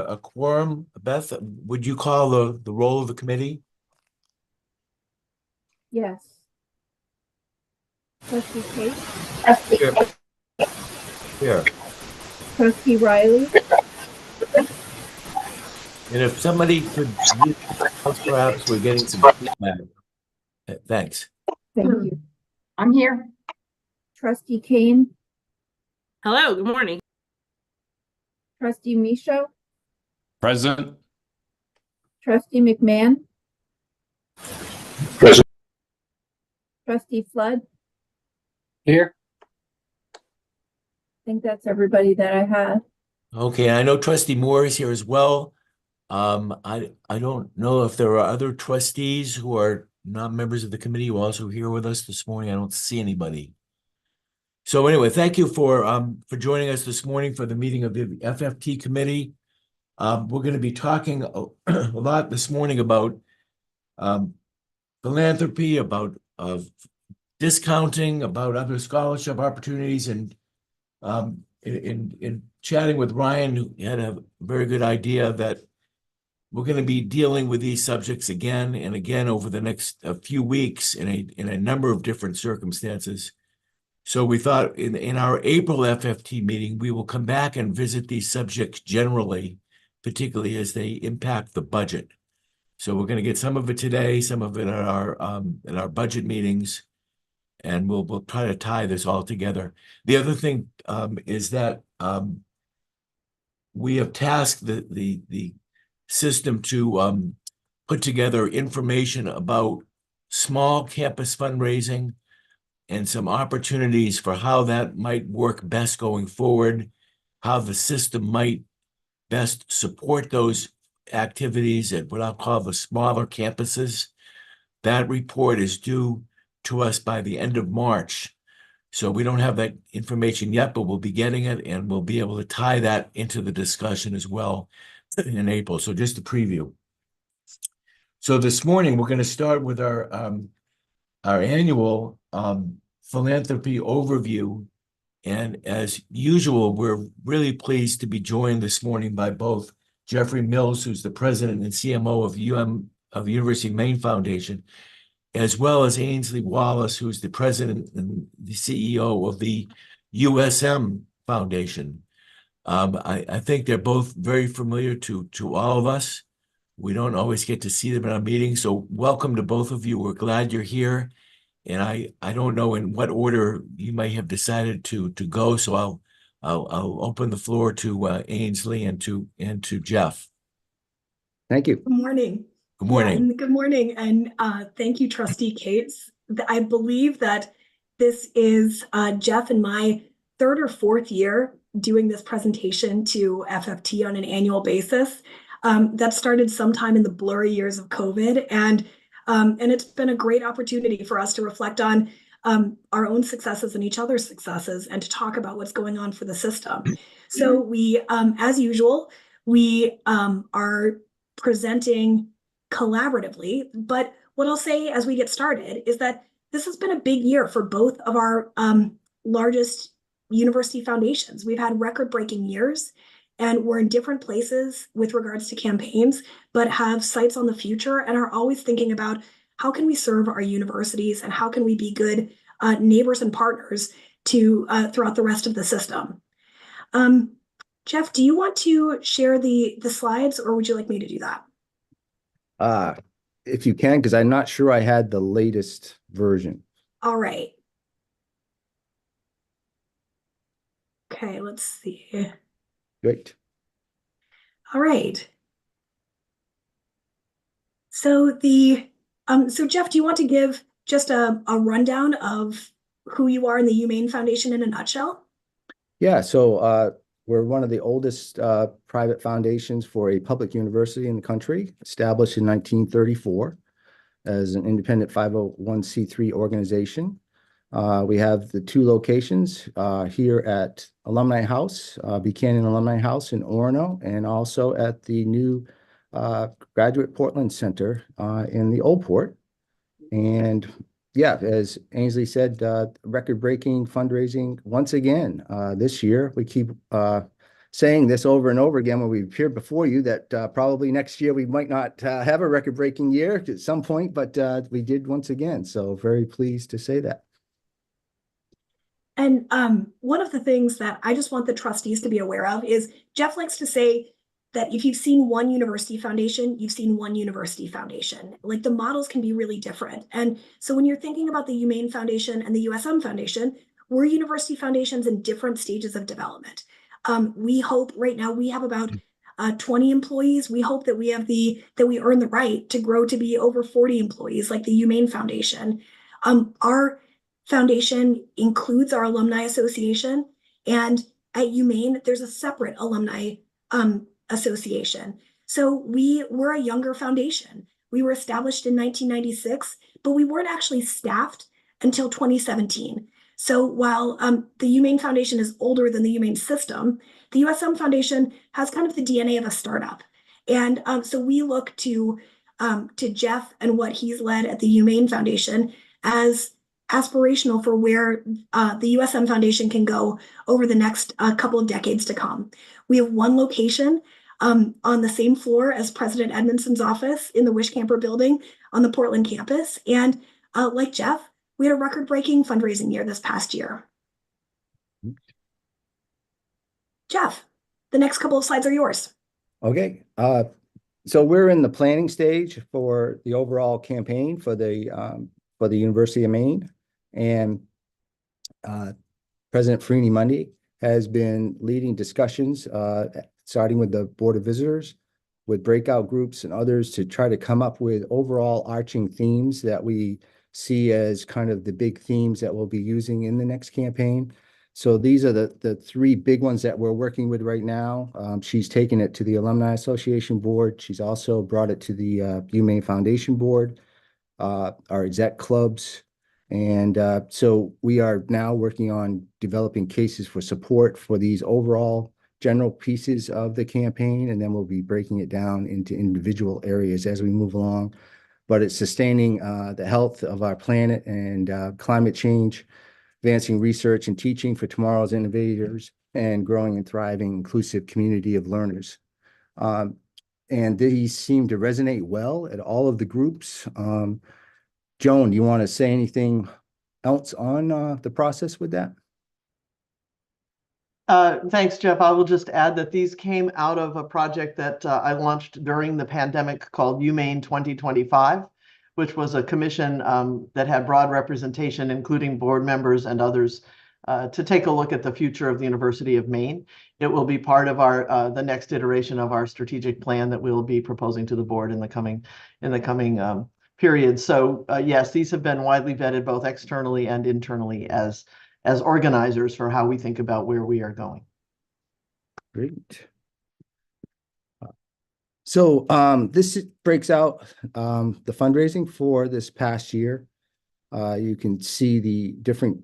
a quorum. Beth, would you call the roll of the committee? Yes. Trustee Kate, Here. Here. Trustee Riley, And if somebody could, perhaps we're getting some feedback. Thanks. thank you. I'm here. Trustee Kane, Hello, good morning. Trustee Michaud, Present. Trustee McMahon, Present. Trustee Flood. Here. I think that's everybody that I had. Okay, I know Trustee Moore is here as well. I don't know if there are other trustees who are not members of the committee who are also here with us this morning. I don't see anybody. So anyway, thank you for joining us this morning for the meeting of the FFT committee. We're going to be talking a lot this morning about philanthropy, about discounting, about other scholarship opportunities, and in chatting with Ryan, who had a very good idea that we're going to be dealing with these subjects again and again over the next few weeks in a number of different circumstances. So we thought in our April FFT meeting, we will come back and visit these subjects generally, particularly as they impact the budget. So we're going to get some of it today, some of it at our budget meetings, and we'll try to tie this all together. The other thing is that we have tasked the system to put together information about small campus fundraising and some opportunities for how that might work best going forward, how the system might best support those activities at what I'll call the smaller campuses. That report is due to us by the end of March. So we don't have that information yet, but we'll be getting it, and we'll be able to tie that into the discussion as well in April. So just a preview. So this morning, we're going to start with our annual philanthropy overview. And as usual, we're really pleased to be joined this morning by both Jeffrey Mills, who's the president and CMO of the University of Maine Foundation, as well as Ainsley Wallace, who's the president and the CEO of the USM Foundation. I think they're both very familiar to all of us. We don't always get to see them in our meetings, so welcome to both of you. We're glad you're here. And I don't know in what order you may have decided to go, so I'll open the floor to Ainsley and to Jeff. Thank you. Good morning. Good morning. Yeah, good morning, and thank you, Trustee Cates. I believe that this is Jeff and my third or fourth year doing this presentation to FFT on an annual basis. That started sometime in the blurry years of COVID, and it's been a great opportunity for us to reflect on our own successes and each other's successes, and to talk about what's going on for the system. So we, as usual, we are presenting collaboratively, but what I'll say as we get started is that this has been a big year for both of our largest university foundations. We've had record-breaking years, and we're in different places with regards to campaigns, but have sights on the future and are always thinking about how can we serve our universities and how can we be good neighbors and partners to throughout the rest of the system. Jeff, do you want to share the slides, or would you like me to do that? If you can, because I'm not sure I had the latest version. All right. Okay, let's see. Great. All right. So so Jeff, do you want to give just a rundown of who you are in the UMaine Foundation in a nutshell? Yeah, so we're one of the oldest private foundations for a public university in the country, established in 1934 as an independent 501c3 organization. We have the two locations here at Alumni House, Buchanan Alumni House in Orono, and also at the new Graduate Portland Center in the Old Port. And yeah, as Ainsley said, record-breaking fundraising once again this year. We keep saying this over and over again when we appeared before you that probably next year we might not have a record-breaking year at some point, but we did once again. So very pleased to say that. And one of the things that I just want the trustees to be aware of is Jeff likes to say that if you've seen one university foundation, you've seen one university foundation. Like the models can be really different. And so when you're thinking about the UMaine Foundation and the USM Foundation, we're university foundations in different stages of development. We hope right now we have about 20 employees. We hope that we earn the right to grow to be over 40 employees like the UMaine Foundation. Our foundation includes our alumni association, and at UMaine, there's a separate alumni association. So we're a younger foundation. We were established in 1996, but we weren't actually staffed until 2017. So while the UMaine Foundation is older than the UMaine system, the USM Foundation has kind of the DNA of a startup. And so we look to Jeff and what he's led at the UMaine Foundation as aspirational for where the USM Foundation can go over the next couple of decades to come. We have one location on the same floor as President Edmondson's office in the Wishcamper building on the Portland campus. And like Jeff, we had a record-breaking fundraising year this past year. Jeff, the next couple of slides are yours. Okay. So we're in the planning stage for the overall campaign for the University of Maine. And President Freeney Mundy has been leading discussions, starting with the Board of Visitors, with breakout groups and others to try to come up with overall arching themes that we see as kind of the big themes that we'll be using in the next campaign. So these are the three big ones that we're working with right now. She's taken it to the Alumni Association Board. She's also brought it to the UMaine Foundation Board, our exec clubs. And so we are now working on developing cases for support for these overall general pieces of the campaign, and then we'll be breaking it down into individual areas as we move along. But it's sustaining the health of our planet and climate change, advancing research and teaching for tomorrow's innovators, and growing and thriving inclusive community of learners. And these seem to resonate well at all of the groups. Joan, do you want to say anything else on the process with that? Thanks, Jeff. I will just add that these came out of a project that I launched during the pandemic called UMaine 2025, which was a commission that had broad representation, including board members and others, to take a look at the future of the University of Maine. It will be part of the next iteration of our strategic plan that we'll be proposing to the board in the coming period. So yes, these have been widely vetted both externally and internally as organizers for how we think about where we are going. Great. So this breaks out the fundraising for this past year. You can see the different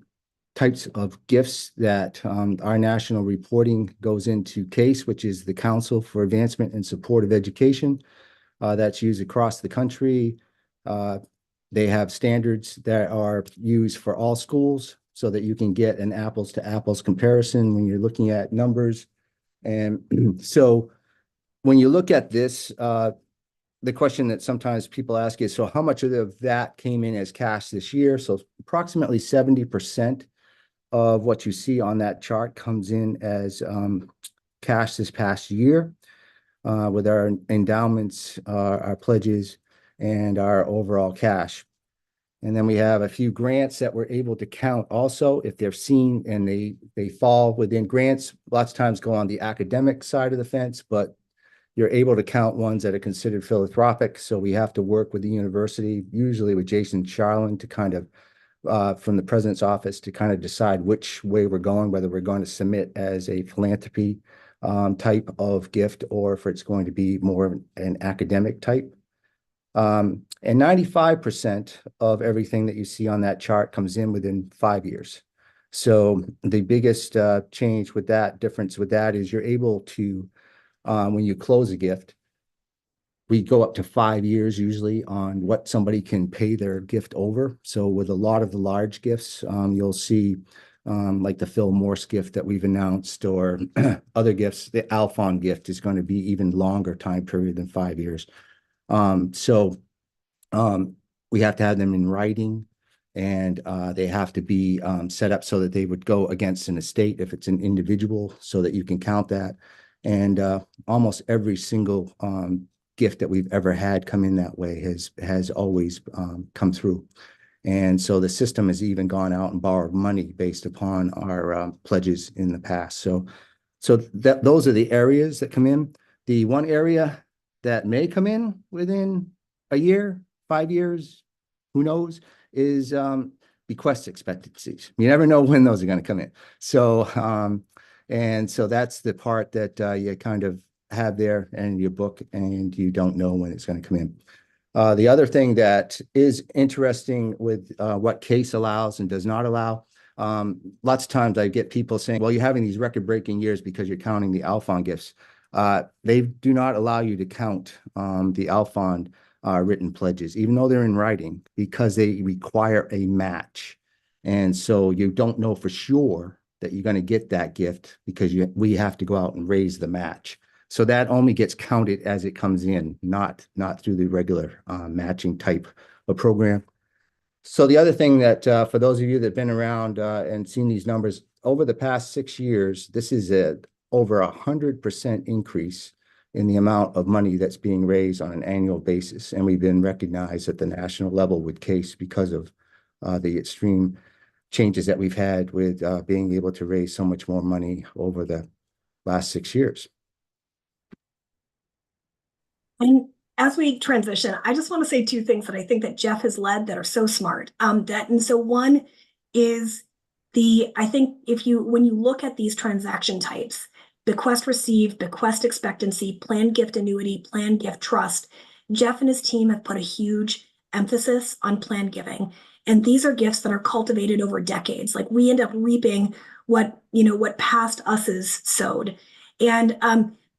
types of gifts that our national reporting goes into CASE, which is the Council for Advancement and Support of Education. That's used across the country. They have standards that are used for all schools so that you can get an apples to apples comparison when you're looking at numbers. And so when you look at this, the question that sometimes people ask is, so how much of that came in as cash this year? So approximately 70% of what you see on that chart comes in as cash this past year, with our endowments, our pledges, and our overall cash. And then we have a few grants that we're able to count also if they're seen and they fall within grants. Lots of times go on the academic side of the fence, but you're able to count ones that are considered philanthropic. So we have to work with the university, usually with Jason Charlin, to kind of, from the president's office, to kind of decide which way we're going, whether we're going to submit as a philanthropy type of gift or if it's going to be more of an academic type. And 95% of everything that you see on that chart comes in within 5 years. So the biggest change with that, difference with that, is you're able to, when you close a gift, we go up to 5 years usually on what somebody can pay their gift over. So with a lot of the large gifts, you'll see like the Phil Morse gift that we've announced or other gifts. The Alphon gift is going to be even longer time period than 5 years. We have to have them in writing, and they have to be set up so that they would go against an estate if it's an individual, so that you can count that. And almost every single gift that we've ever had come in that way has always come through. And so the system has even gone out and borrowed money based upon our pledges in the past. So those are the areas that come in. The one area that may come in within a year, 5 years, who knows, is bequest expectancies. You never know when those are going to come in. So and so that's the part that you kind of have there in your book, and you don't know when it's going to come in. The other thing that is interesting with what CASE allows and does not allow, lots of times I get people saying, well, you're having these record-breaking years because you're counting the Alphon gifts. They do not allow you to count the Alphon written pledges, even though they're in writing, because they require a match. And so you don't know for sure that you're going to get that gift because we have to go out and raise the match. So that only gets counted as it comes in, not through the regular matching type of program. So the other thing that for those of you that have been around and seen these numbers, over the past 6 years, this is over 100% increase in the amount of money that's being raised on an annual basis. And we've been recognized at the national level with CASE because of the extreme changes that we've had with being able to raise so much more money over the last 6 years. And as we transition, I just want to say two things that I think that Jeff has led that are so smart. So one is I think when you look at these transaction types, bequest receive, bequest expectancy, planned gift annuity, planned gift trust, Jeff and his team have put a huge emphasis on planned giving. And these are gifts that are cultivated over decades. Like we end up reaping what past us's sowed.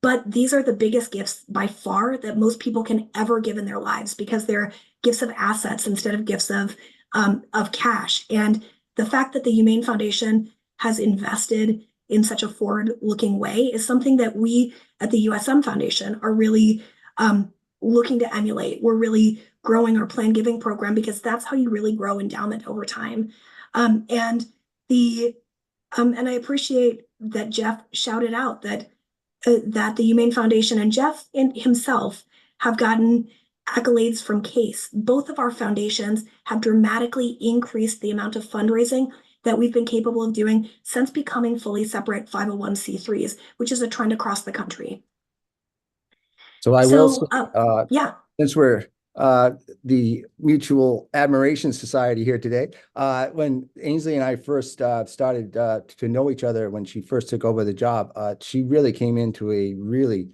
But these are the biggest gifts by far that most people can ever give in their lives, because they're gifts of assets instead of gifts of cash. And the fact that the Humane Foundation has invested in such a forward-looking way is something that we at the USM Foundation are really looking to emulate. We're really growing our planned giving program because that's how you really grow endowment over time. And I appreciate that Jeff shouted out that the Humane Foundation and Jeff himself have gotten accolades from CASE. Both of our foundations have dramatically increased the amount of fundraising that we've been capable of doing since becoming fully separate 501c3s, which is a trend across the country. So I will, yeah. Since we're the Mutual Admiration Society here today, when Ainsley and I first started to know each other, when she first took over the job, she really came into a really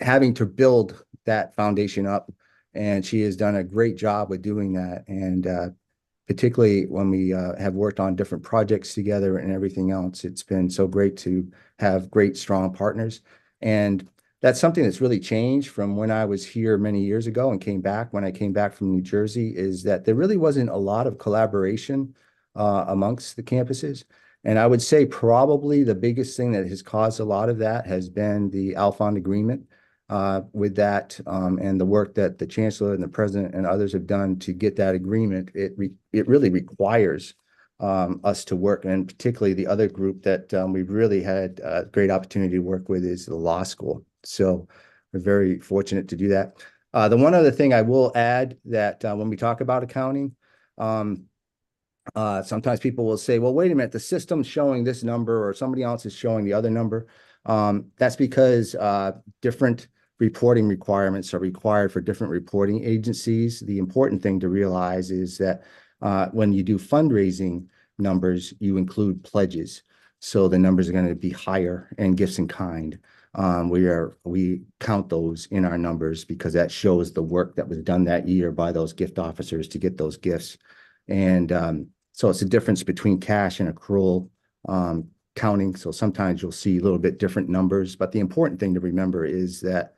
having to build that foundation up, and she has done a great job with doing that. And particularly when we have worked on different projects together and everything else, it's been so great to have great, strong partners. And that's something that's really changed from when I was here many years ago and when I came back from New Jersey, is that there really wasn't a lot of collaboration amongst the campuses. And I would say probably the biggest thing that has caused a lot of that has been the Alphon agreement with that and the work that the Chancellor and the President and others have done to get that agreement. It really requires us to work, and particularly the other group that we've really had a great opportunity to work with is the law school. So we're very fortunate to do that. The one other thing I will add that when we talk about accounting, sometimes people will say, well, wait a minute, the system's showing this number or somebody else is showing the other number. That's because different reporting requirements are required for different reporting agencies. The important thing to realize is that when you do fundraising numbers, you include pledges. So the numbers are going to be higher, and gifts in kind. We count those in our numbers because that shows the work that was done that year by those gift officers to get those gifts. And so it's a difference between cash and accrual counting. So sometimes you'll see a little bit different numbers, but the important thing to remember is that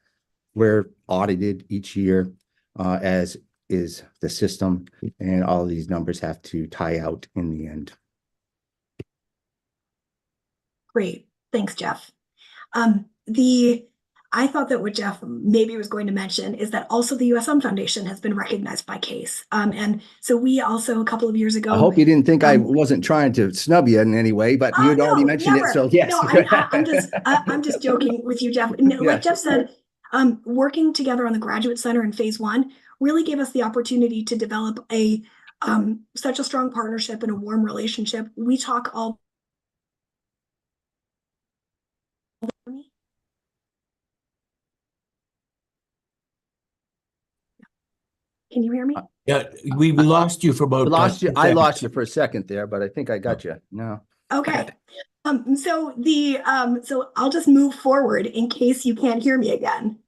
we're audited each year as is the system, and all of these numbers have to tie out in the end. Great. Thanks, Jeff. I thought that what Jeff maybe was going to mention is that also the USM Foundation has been recognized by CASE. And so we also a couple of years ago. I hope you didn't think I um, wasn't trying to snub you in any way, but you had already no, mentioned it, never. so yes. No, I'm just joking with you, Jeff. No, Yeah. like Jeff said, working together on the Graduate Center in phase 1 really gave us the opportunity to develop such a strong partnership and a warm relationship. We talk all. Can you hear me? Yeah, we lost you for about. I 2 lost seconds. you for a second there, but I think I got you. No. Okay. So I'll just move forward in case you can't hear me again.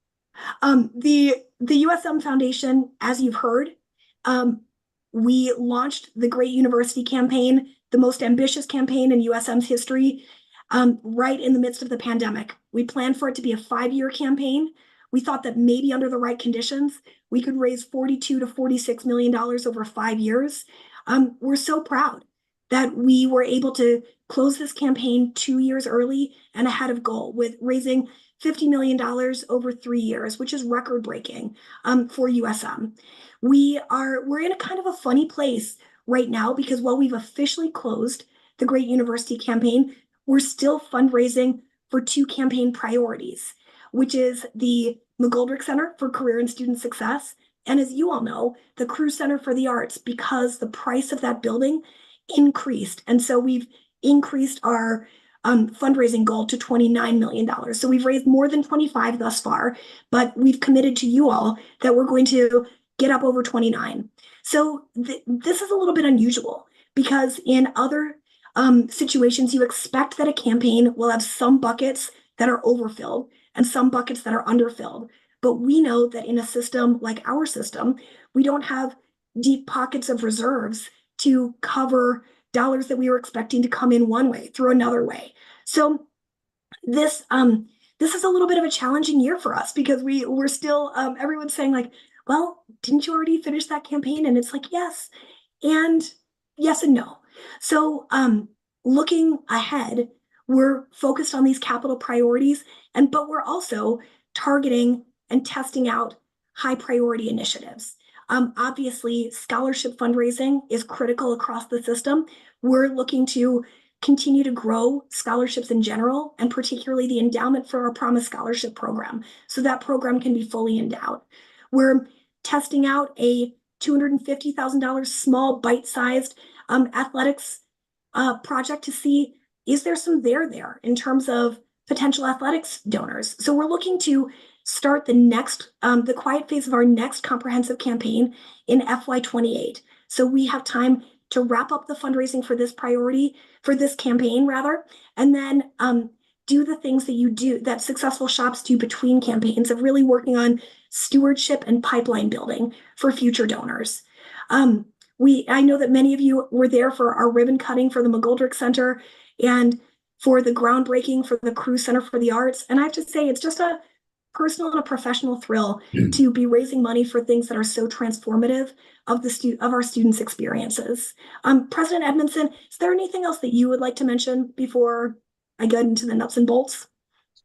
The USM Foundation, as you've heard, we launched the Great University Campaign, the most ambitious campaign in USM's history, right in the midst of the pandemic. We planned for it to be a 5-year campaign. We thought that maybe under the right conditions, we could raise $42 to $46 million over 5 years. We're so proud that we were able to close this campaign 2 years early and ahead of goal with raising $50 million over 3 years, which is record breaking for USM. We're in a kind of a funny place right now because while we've officially closed the Great University Campaign, we're still fundraising for 2 campaign priorities, which is the McGoldrick Center for Career and Student Success. And as you all know, the Crew Center for the Arts, because the price of that building increased. And so we've increased our fundraising goal to $29 million. So we've raised more than 25 thus far, but we've committed to you all that we're going to get up over 29. So this is a little bit unusual because in other situations, you expect that a campaign will have some buckets that are overfilled and some buckets that are underfilled. But we know that in a system like our system, we don't have deep pockets of reserves to cover dollars that we were expecting to come in one way through another way. So this is a little bit of a challenging year for us because we're still everyone's saying like, well, didn't you already finish that campaign? And it's like, yes and no. So looking ahead, we're focused on these capital priorities, but we're also targeting and testing out high priority initiatives. Obviously, scholarship fundraising is critical across the system. We're looking to continue to grow scholarships in general, and particularly the endowment for our Promise Scholarship program, so that program can be fully endowed. We're testing out a $250,000 small bite-sized athletics project to see, is there some there in terms of potential athletics donors? So we're looking to start the quiet phase of our next comprehensive campaign in FY28. So we have time to wrap up the fundraising for this campaign rather, and then do the things that successful shops do between campaigns of really working on stewardship and pipeline building for future donors. I know that many of you were there for our ribbon cutting for the McGoldrick Center and for the groundbreaking for the Crew Center for the Arts. And I have to say, it's just a personal and a professional thrill to be raising money for things that are so transformative of our students' experiences. President Edmondson, is there anything else that you would like to mention before I get into the nuts and bolts?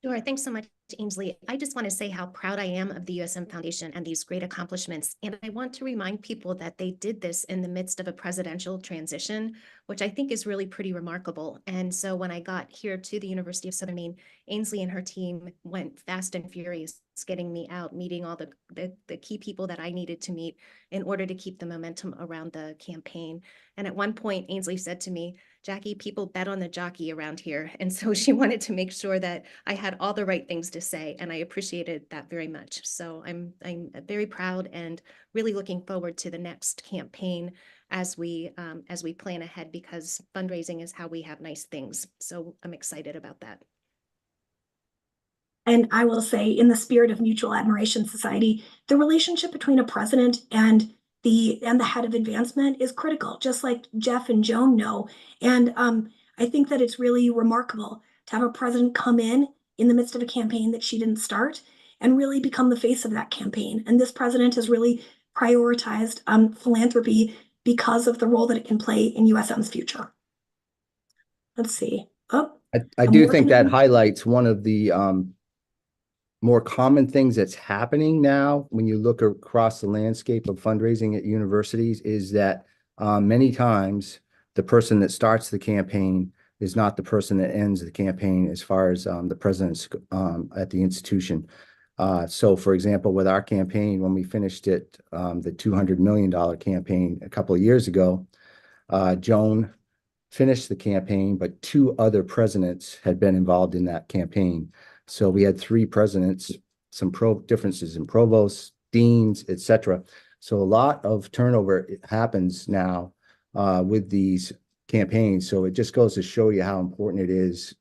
Sure. Thanks so much, Ainsley. I just want to say how proud I am of the USM Foundation and these great accomplishments. And I want to remind people that they did this in the midst of a presidential transition, which I think is really pretty remarkable. And so when I got here to the University of Southern Maine, Ainsley and her team went fast and furious getting me out, meeting all the key people that I needed to meet in order to keep the momentum around the campaign. And at one point, Ainsley said to me, Jackie, people bet on the jockey around here. And so she wanted to make sure that I had all the right things to say. And I appreciated that very much. So I'm very proud and really looking forward to the next campaign as we plan ahead, because fundraising is how we have nice things. So I'm excited about that. And I will say, in the spirit of Mutual Admiration Society, the relationship between a president and the head of advancement is critical, just like Jeff and Joan know. And I think that it's really remarkable to have a president come in the midst of a campaign that she didn't start and really become the face of that campaign. And this president has really prioritized philanthropy because of the role that it can play in USM's future. Let's see. Oh, I I'm do think working that on- highlights one of the more common things that's happening now when you look across the landscape of fundraising at universities is that many times the person that starts the campaign is not the person that ends the campaign as far as the president's at the institution. So for example, with our campaign, when we finished it, the $200 million campaign a couple of years ago, Joan finished the campaign, but 2 other presidents had been involved in that campaign. So we had 3 presidents, some differences in provosts, deans, etc. So a lot of turnover happens now with these campaigns. So it just goes to show you how important it is,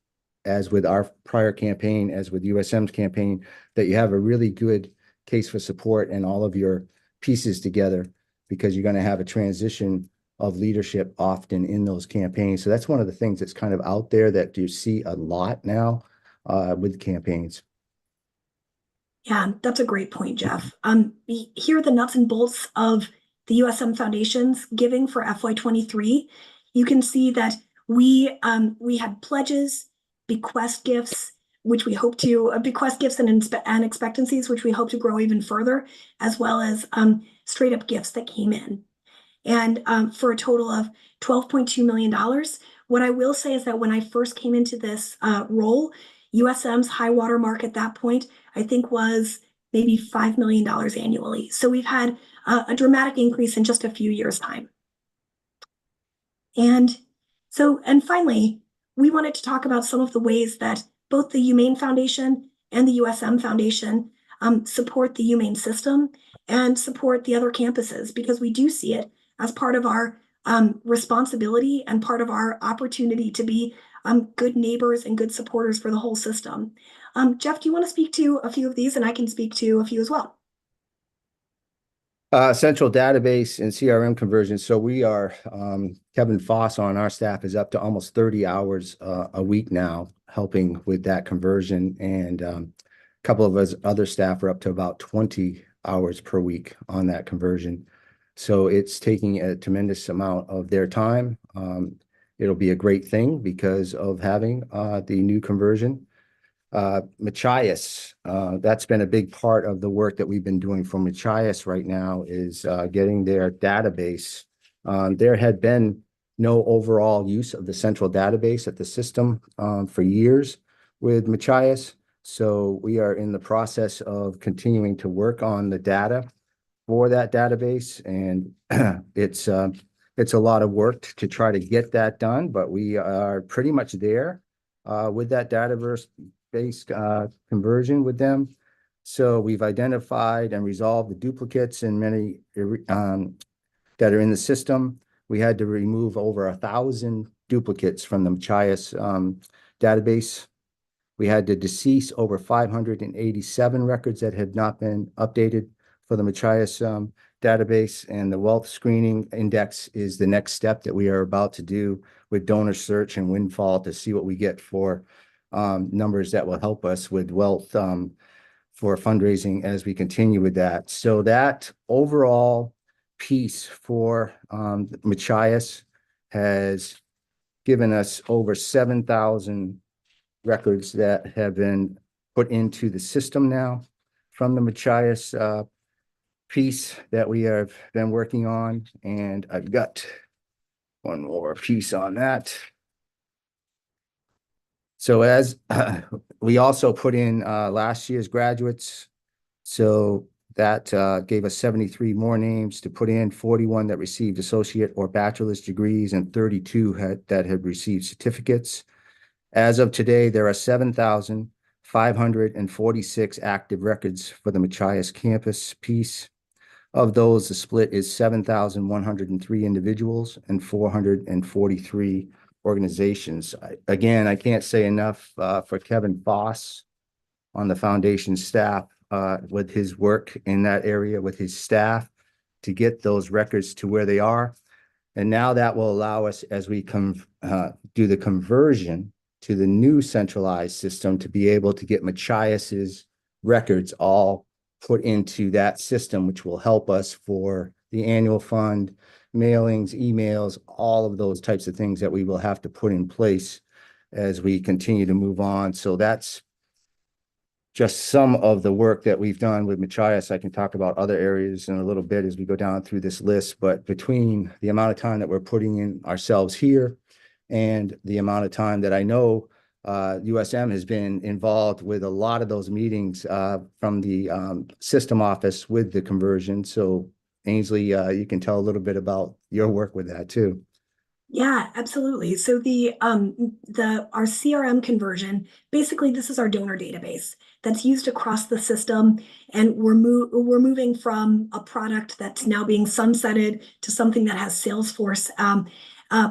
as with our prior campaign, as with USM's campaign, that you have a really good case for support and all of your pieces together, because you're going to have a transition of leadership often in those campaigns. So that's one of the things that's kind of out there that you see a lot now with campaigns. Yeah, that's a great point, Jeff. Here are the nuts and bolts of the USM Foundation's giving for FY23. You can see that we had pledges, bequest gifts, which we hope to bequest gifts and expectancies, which we hope to grow even further, as well as straight up gifts that came in, and for a total of $12.2 million. What I will say is that when I first came into this role, USM's high water mark at that point, I think, was maybe $5 million annually. So we've had a dramatic increase in just a few years' time. And finally, we wanted to talk about some of the ways that both the UMaine Foundation and the USM Foundation support the UMaine system and support the other campuses, because we do see it as part of our responsibility and part of our opportunity to be good neighbors and good supporters for the whole system. Jeff, do you want to speak to a few of these, and I can speak to a few as well? Central database and CRM conversion. So we are, Kevin Foss on our staff is up to almost 30 hours a week now helping with that conversion. And a couple of us other staff are up to about 20 hours per week on that conversion. So it's taking a tremendous amount of their time. It'll be a great thing because of having the new conversion. Machias, that's been a big part of the work that we've been doing for Machias right now, is getting their database. There had been no overall use of the central database at the system for years with Machias. So we are in the process of continuing to work on the data for that database, and it's a lot of work to try to get that done, but we are pretty much there with that database conversion with them. So we've identified and resolved the duplicates in many that are in the system. We had to remove over 1,000 duplicates from the Machias database. We had to decease over 587 records that had not been updated for the Machias database, and the wealth screening index is the next step that we are about to do with Donor Search and Windfall to see what we get for numbers that will help us with wealth for fundraising as we continue with that. So that overall piece for Machias has given us over 7,000 records that have been put into the system now from the Machias piece that we have been working on. And I've got one more piece on that. So as we also put in last year's graduates, so that gave us 73 more names to put in, 41 that received associate or bachelor's degrees, and 32 that had received certificates. As of today, there are 7,546 active records for the Machias campus piece. Of those, the split is 7,103 individuals and 443 organizations. Again, I can't say enough for Kevin Foss on the foundation staff with his work in that area with his staff to get those records to where they are. And now that will allow us, as we do the conversion to the new centralized system, to be able to get Machias's records all put into that system, which will help us for the annual fund, mailings, emails, all of those types of things that we will have to put in place as we continue to move on. So that's just some of the work that we've done with Machias. I can talk about other areas in a little bit as we go down through this list, but between the amount of time that we're putting in ourselves here and the amount of time that I know USM has been involved with a lot of those meetings from the system office with the conversion. So Ainsley, you can tell a little bit about your work with that too. Yeah, absolutely. So our CRM conversion, basically this is our donor database that's used across the system, and we're moving from a product that's now being sunsetted to something that has Salesforce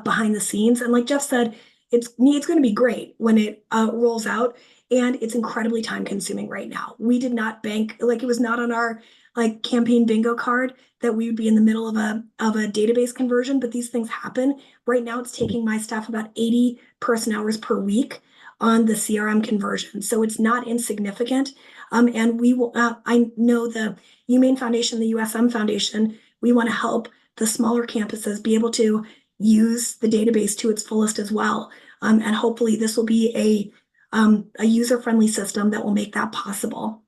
behind the scenes. And like Jeff said, it's going to be great when it rolls out, and it's incredibly time consuming right now. We did not bank, like it was not on our like campaign bingo card that we would be in the middle of a database conversion, but these things happen. Right now, it's taking my staff about 80 person hours per week on the CRM conversion. So it's not insignificant. And we will, I know the UMaine Foundation, the USM Foundation, we want to help the smaller campuses be able to use the database to its fullest as well. And hopefully this will be a user-friendly system that will make that possible.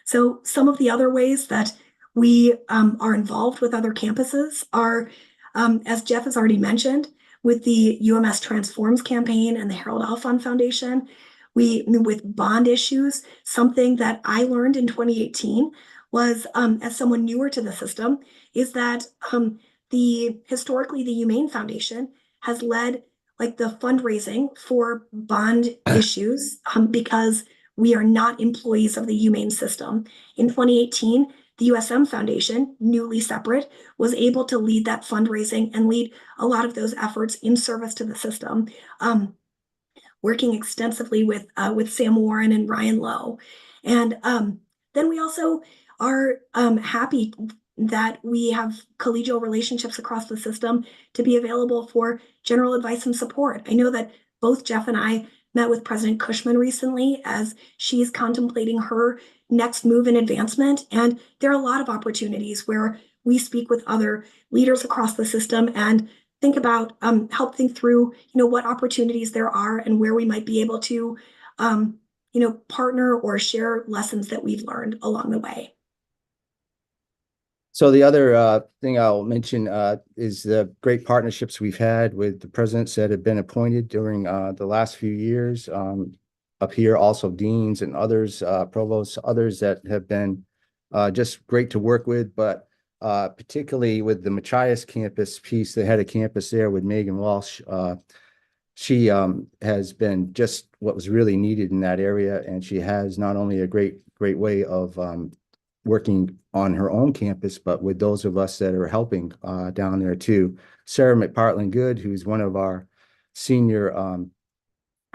So some of the other ways that we are involved with other campuses are, as Jeff has already mentioned, with the UMS Transforms campaign and the Harold Alfond Foundation, with bond issues, something that I learned in 2018 was, as someone newer to the system, is that historically the UMaine Foundation has led like the fundraising for bond issues because we are not employees of the UMaine system. In 2018, the USM Foundation, newly separate, was able to lead that fundraising and lead a lot of those efforts in service to the system, working extensively with Sam Warren and Ryan Lowe. And then we also are happy that we have collegial relationships across the system to be available for general advice and support. I know that both Jeff and I met with President Cushman recently as she's contemplating her next move in advancement. And there are a lot of opportunities where we speak with other leaders across the system and think about, help think through, what opportunities there are and where we might be able to, partner or share lessons that we've learned along the way. So the other thing I'll mention is the great partnerships we've had with the presidents that have been appointed during the last few years. Up here, also deans and others, provosts, others that have been just great to work with, but particularly with the Machias campus piece, the head of campus there with Megan Walsh. She has been just what was really needed in that area, and she has not only a great way of working on her own campus, but with those of us that are helping down there too. Sarah McPartland Good, who's one of our senior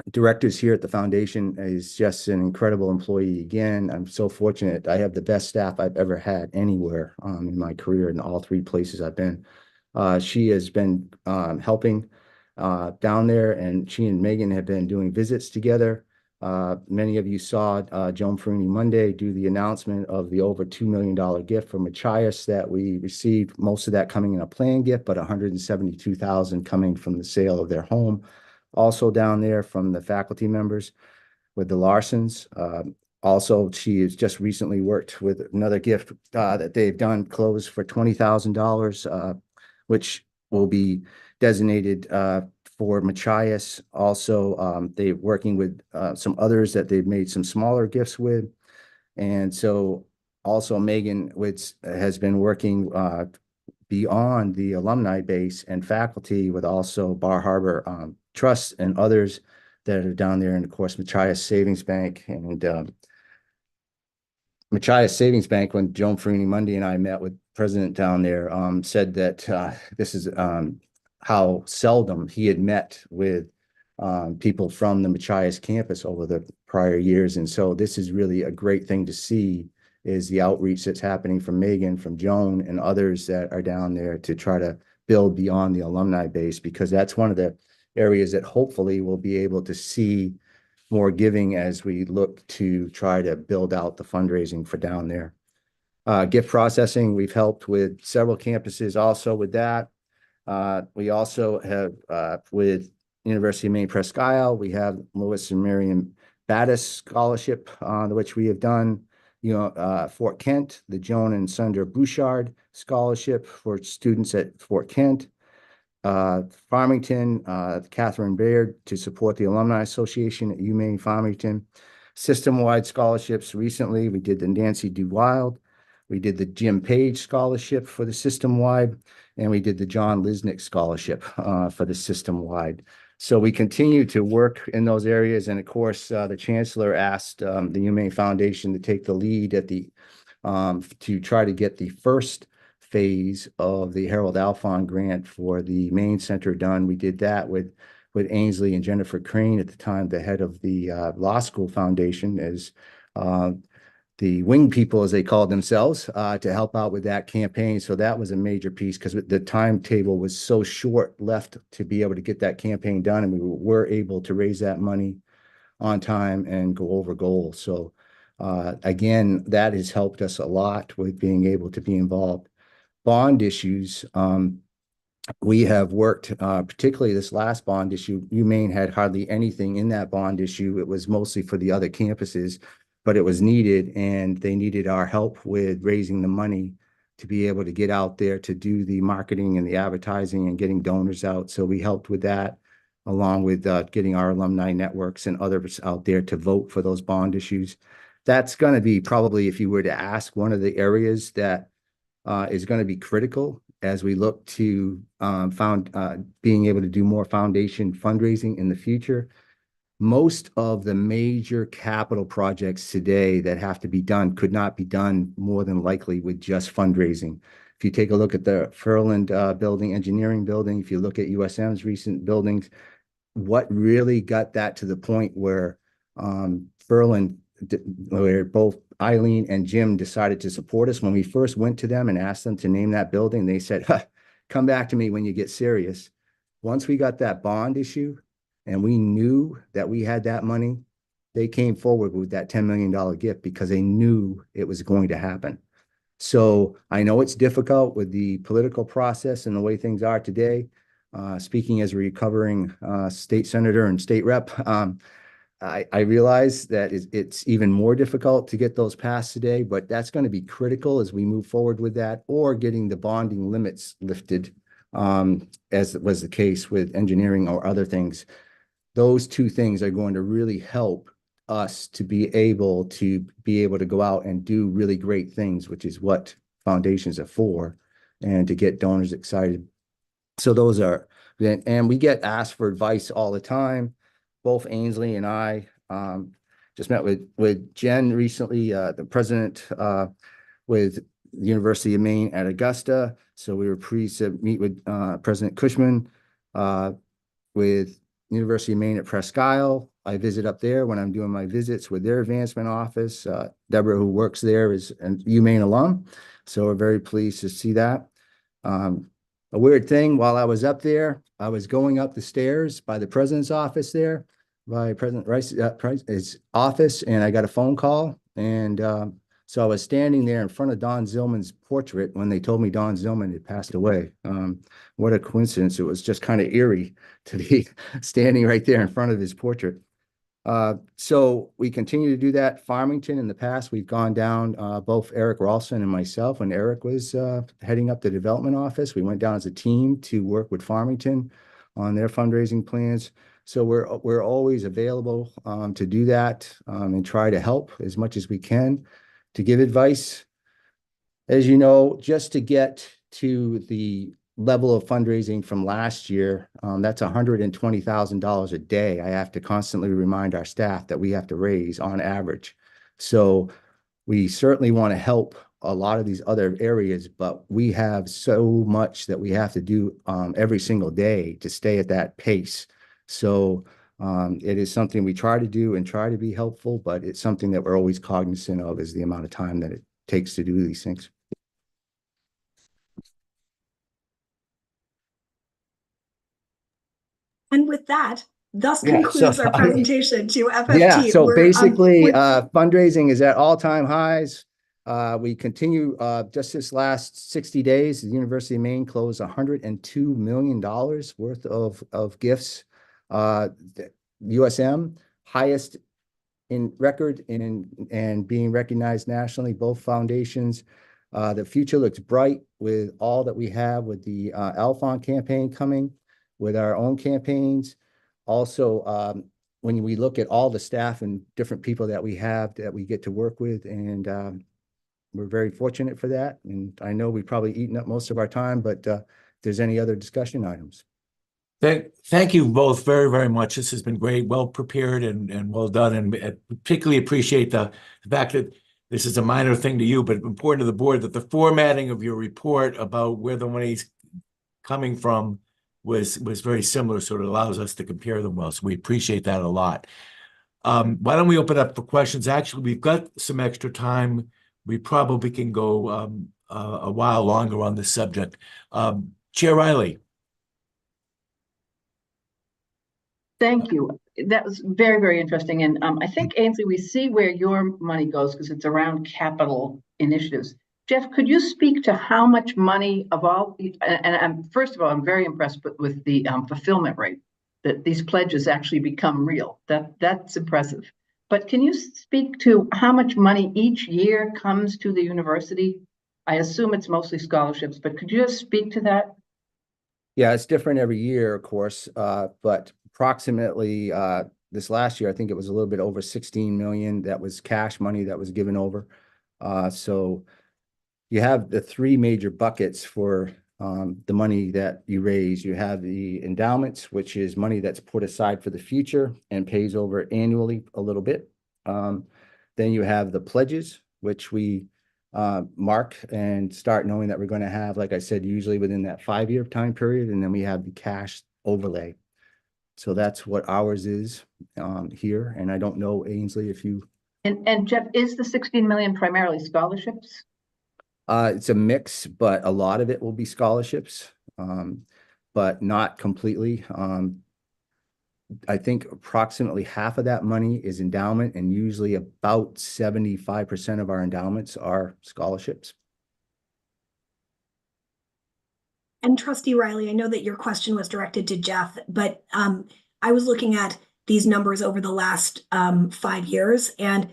directors here at the foundation, is just an incredible employee. Again, I'm so fortunate. I have the best staff I've ever had anywhere in my career in all three places I've been. She has been helping down there, and she and Megan have been doing visits together. Many of you saw Joan Ferrini Monday do the announcement of the over $2 million gift from Machias that we received, most of that coming in a planned gift, but $172,000 coming from the sale of their home. Also down there from the faculty members with the Larsons. Also, she has just recently worked with another gift that they've done closed for $20,000, which will be designated for Machias. Also, they're working with some others that they've made some smaller gifts with. And so also Megan has been working beyond the alumni base and faculty with also Bar Harbor Trust and others that are down there. And of course, Machias Savings Bank. And Machias Savings Bank, when Joan Ferrini Monday and I met with president down there, said that this is how seldom he had met with people from the Machias campus over the prior years. And so this is really a great thing to see, is the outreach that's happening from Megan, from Joan, and others that are down there to try to build beyond the alumni base, because that's one of the areas that hopefully we'll be able to see more giving as we look to try to build out the fundraising for down there. Gift processing, we've helped with several campuses also with that. We also have, with University of Maine Presque Isle, we have Lewis and Miriam Battis Scholarship, which we have done. Fort Kent, the Joan and Sandra Bouchard Scholarship for students at Fort Kent. Farmington, Catherine Baird to support the Alumni Association at UMaine Farmington. System-wide scholarships recently, we did the Nancy DeWild, we did the Jim Page Scholarship for the system-wide, and we did the John Lisnick Scholarship for the system-wide. So we continue to work in those areas, and of course, the Chancellor asked the UMaine Foundation to take the lead at the to try to get the first phase of the Harold Alfond grant for the Maine Center done. We did that with Ainsley and Jennifer Crane at the time, the head of the Law School Foundation, as the wing people, as they called themselves, to help out with that campaign. So that was a major piece because the timetable was so short left to be able to get that campaign done, and we were able to raise that money on time and go over goal. So again, that has helped us a lot with being able to be involved. Bond issues, we have worked, particularly this last bond issue. UMaine had hardly anything in that bond issue. It was mostly for the other campuses, but it was needed, and they needed our help with raising the money to be able to get out there to do the marketing and the advertising and getting donors out. So we helped with that, along with getting our alumni networks and others out there to vote for those bond issues. That's going to be probably, if you were to ask, one of the areas that is going to be critical as we look to being able to do more foundation fundraising in the future. Most of the major capital projects today that have to be done could not be done more than likely with just fundraising. If you take a look at the Furland building, engineering building, if you look at USM's recent buildings, what really got that to the point where Furland, where both Eileen and Jim decided to support us. When we first went to them and asked them to name that building, they said, come back to me when you get serious. Once we got that bond issue and we knew that we had that money, they came forward with that $10 million gift because they knew it was going to happen. So I know it's difficult with the political process and the way things are today. Speaking as a recovering state senator and state rep, I realize that it's even more difficult to get those passed today, but that's going to be critical as we move forward with that, or getting the bonding limits lifted, as was the case with engineering or other things. Those two things are going to really help us to be able to go out and do really great things, which is what foundations are for, and to get donors excited. So those are, and we get asked for advice all the time. Both Ainsley and I just met with Jen recently, the president with the University of Maine at Augusta. So we were pleased to meet with President Cushman with University of Maine at Presque Isle. I visit up there when I'm doing my visits with their advancement office. Deborah, who works there, is a UMaine alum. So we're very pleased to see that. A weird thing, while I was up there, I was going up the stairs by the president's office there, by President Rice's office, and I got a phone call. And so I was standing there in front of Don Zillman's portrait when they told me Don Zillman had passed away. What a coincidence. It was just kind of eerie to be standing right there in front of his portrait. So we continue to do that. Farmington, in the past, we've gone down, both Eric Ralston and myself, when Eric was heading up the development office. We went down as a team to work with Farmington on their fundraising plans. So we're always available to do that and try to help as much as we can, to give advice. As you know, just to get to the level of fundraising from last year, that's $120,000 a day. I have to constantly remind our staff that we have to raise on average. So we certainly want to help a lot of these other areas, but we have so much that we have to do every single day to stay at that pace. So it is something we try to do and try to be helpful, but it's something that we're always cognizant of, is the amount of time that it takes to do these things. And with that, thus concludes our presentation to FFT. Yeah, so We're, basically fundraising is at all-time highs. We continue, just this last 60 days, the University of Maine closed $102 million worth of gifts. The USM, highest in record and being recognized nationally, both foundations. The future looks bright with all that we have with the Alphon campaign coming, with our own campaigns. Also, when we look at all the staff and different people that we have that we get to work with, and we're very fortunate for that. And I know we've probably eaten up most of our time, but if there's any other discussion items. Thank you both very, very much. This has been great, well prepared and well done. And I particularly appreciate the fact that this is a minor thing to you, but important to the board, that the formatting of your report about where the money's coming from was very similar, so it allows us to compare them well. So we appreciate that a lot. Why don't we open up for questions? Actually, we've got some extra time. We probably can go a while longer on this subject. Chair Riley. Thank you. That was very, very interesting. And I think, Ainsley, we see where your money goes because it's around capital initiatives. Jeff, could you speak to how much money of all, and first of all, I'm very impressed with the fulfillment rate, that these pledges actually become real. That's impressive. But can you speak to how much money each year comes to the university? I assume it's mostly scholarships, but could you just speak to that? Yeah, it's different every year, of course, but approximately this last year, I think it was a little bit over 16 million. That was cash money that was given over. So you have the three major buckets for the money that you raise. You have the endowments, which is money that's put aside for the future and pays over annually a little bit. Then you have the pledges, which we mark and start knowing that we're going to have, like I said, usually within that 5-year time period. And then we have the cash overlay. So that's what ours is here. And I don't know, Ainsley, if you... And Jeff, is the 16 million primarily scholarships? It's a mix, but a lot of it will be scholarships, but not completely. I think approximately half of that money is endowment, and usually about 75% of our endowments are scholarships. And Trustee Riley, I know that your question was directed to Jeff, but I was looking at these numbers over the last 5 years, and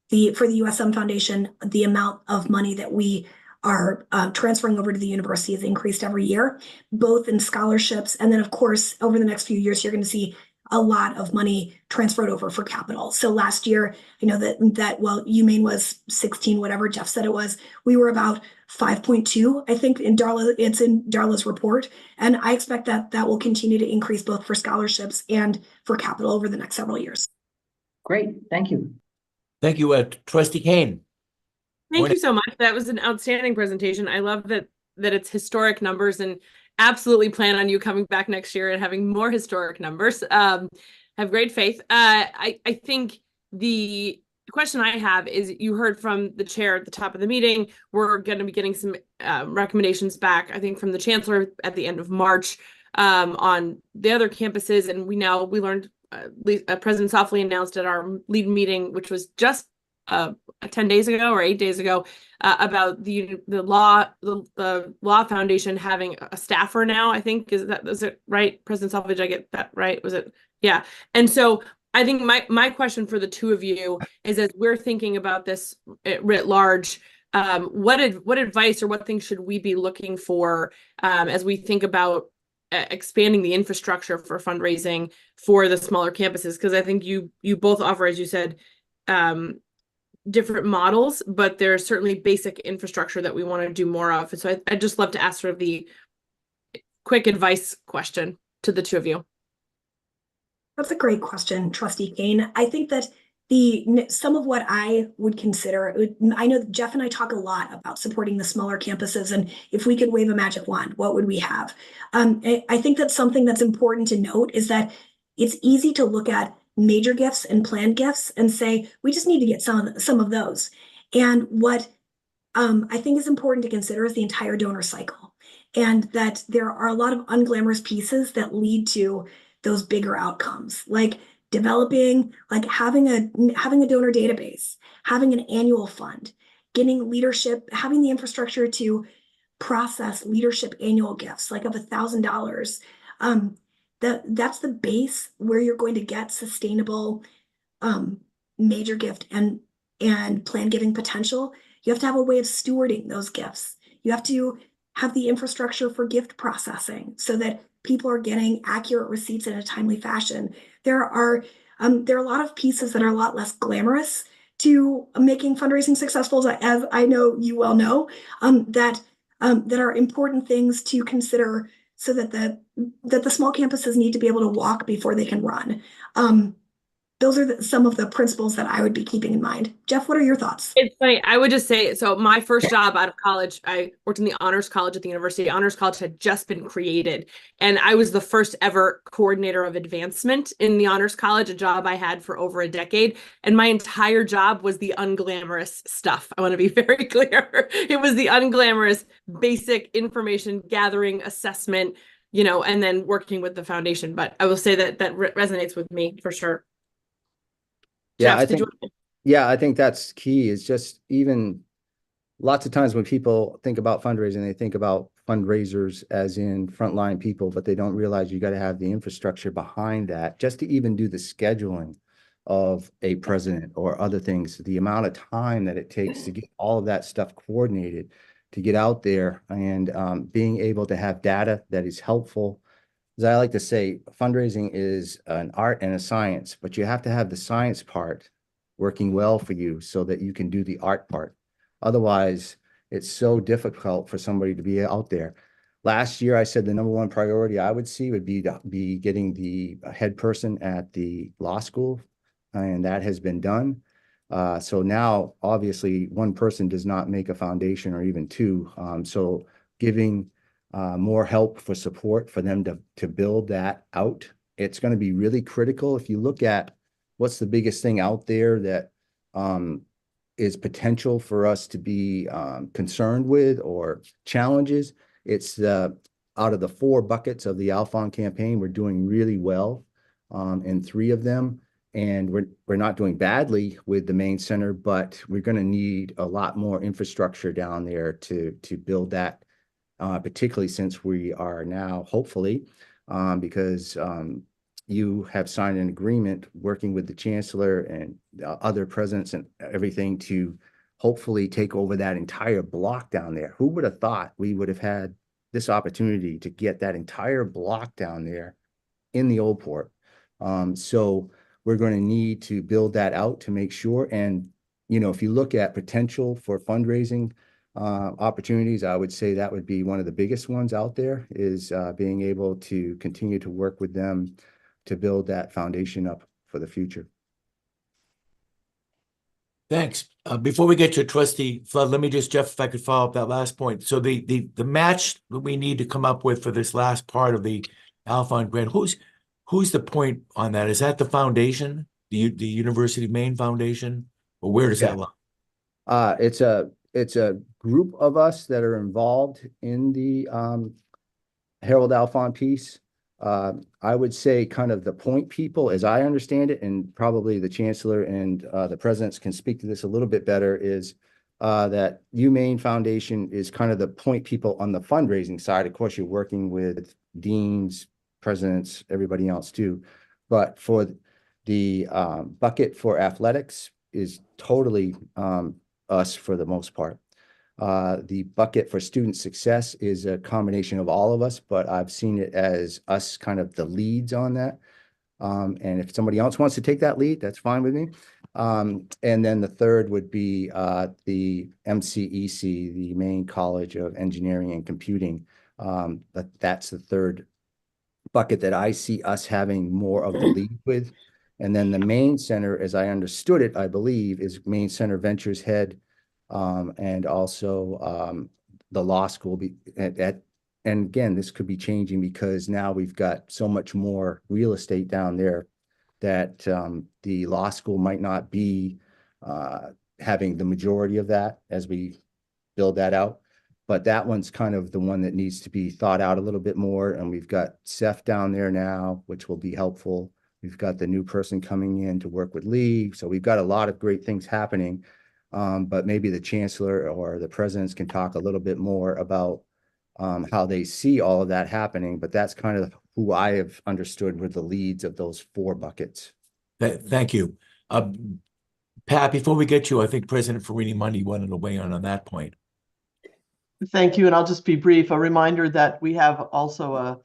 for the USM Foundation, the amount of money that we are transferring over to the university has increased every year, both in scholarships, and then of course, over the next few years, you're going to see a lot of money transferred over for capital. So last year, I know that well, UMaine was 16, whatever Jeff said it was, we were about 5.2, I think, in Darla, it's in Darla's report. And I expect that will continue to increase both for scholarships and for capital over the next several years. Great, thank you. Thank you, Trustee Kane. Thank you so much. That was an outstanding presentation. I love that it's historic numbers, and absolutely plan on you coming back next year and having more historic numbers. Have great faith. I think the question I have is, you heard from the chair at the top of the meeting, we're going to be getting some recommendations back, I think, from the chancellor at the end of March on the other campuses. And we learned President Softly announced at our lead meeting, which was just 10 days ago or 8 days ago, about the law foundation having a staffer now. I think is it right, President Softly? Did I get that right? Was it? Yeah. And so I think my question for the two of you is, as we're thinking about this writ large, what advice or what things should we be looking for as we think about expanding the infrastructure for fundraising for the smaller campuses? Because I think you both offer, as you said, different models, but there's certainly basic infrastructure that we want to do more of. And so I'd just love to ask sort of the quick advice question to the two of you. That's a great question, Trustee Kane. I think that some of what I would consider, I know Jeff and I talk a lot about supporting the smaller campuses, and if we could wave a magic wand, what would we have? I think that something that's important to note is that it's easy to look at major gifts and planned gifts and say, we just need to get some of those. And what I think is important to consider is the entire donor cycle, and that there are a lot of unglamorous pieces that lead to those bigger outcomes, like developing, like having a donor database, having an annual fund, getting leadership, having the infrastructure to process leadership annual gifts, like of $1,000. That's the base where you're going to get sustainable major gift and planned giving potential. You have to have a way of stewarding those gifts. You have to have the infrastructure for gift processing so that people are getting accurate receipts in a timely fashion. There are a lot of pieces that are a lot less glamorous to making fundraising successful, as I know you well know, that are important things to consider so that the small campuses need to be able to walk before they can run. Those are some of the principles that I would be keeping in mind. Jeff, what are your thoughts? It's funny. I would just say, so my first job out of college, I worked in the Honors College at the university. Honors College had just been created, and I was the first ever coordinator of advancement in the Honors College, a job I had for over a decade. And my entire job was the unglamorous stuff. I want to be very clear. It was the unglamorous, basic information gathering, assessment, and then working with the foundation. But I will say that resonates with me for sure. Yeah, Jeff, I think that's key. Is just even lots of times when people think about fundraising, they think about fundraisers as in frontline people, but they don't realize you got to have the infrastructure behind that just to even do the scheduling of a president or other things, the amount of time that it takes to get all of that stuff coordinated, to get out there and being able to have data that is helpful. As I like to say, fundraising is an art and a science, but you have to have the science part working well for you so that you can do the art part. Otherwise, it's so difficult for somebody to be out there. Last year, I said the number one priority I would see would be getting the head person at the law school, and that has been done. So now, obviously, one person does not make a foundation or even two. So giving more help for support for them to build that out. It's going to be really critical. If you look at what's the biggest thing out there that is potential for us to be concerned with or challenges, it's out of the 4 buckets of the Alphon campaign, we're doing really well in 3 of them. And we're not doing badly with the main center, but we're going to need a lot more infrastructure down there to build that. Particularly since we are now, hopefully, because you have signed an agreement working with the chancellor and other presidents and everything to hopefully take over that entire block down there. Who would have thought we would have had this opportunity to get that entire block down there in the Old Port? So we're going to need to build that out to make sure. And, if you look at potential for fundraising opportunities, I would say that would be one of the biggest ones out there, is being able to continue to work with them to build that foundation up for the future. Thanks. Before we get to Trustee Flood, let me just, Jeff, if I could follow up that last point. So the match that we need to come up with for this last part of the Alphon grant, who's the point on that? Is that the foundation, the University of Maine Foundation, or where does that lie? It's a group of us that are involved in the Harold Alphon piece. I would say kind of the point people, as I understand it, and probably the chancellor and the presidents can speak to this a little bit better, is that UMaine Foundation is kind of the point people on the fundraising side. Of course, you're working with deans, presidents, everybody else too. But for the bucket for athletics is totally us for the most part. The bucket for student success is a combination of all of us, but I've seen it as us kind of the leads on that. And if somebody else wants to take that lead, that's fine with me. And then the third would be the MCEC, the Maine College of Engineering and Computing. But that's the third bucket that I see us having more of the lead with. And then the Maine Center, as I understood it, I believe, is Maine Center Ventures head, and also the law school. And again, this could be changing because now we've got so much more real estate down there that the law school might not be having the majority of that as we build that out. But that one's kind of the one that needs to be thought out a little bit more. And we've got Seth down there now, which will be helpful. We've got the new person coming in to work with Lee. So we've got a lot of great things happening. But maybe the chancellor or the presidents can talk a little bit more about how they see all of that happening. But that's kind of who I have understood were the leads of those 4 buckets. Thank you. Pat, before we get you, I think President Farini Money wanted to weigh in on that point. Thank you, and I'll just be brief. A reminder that we have also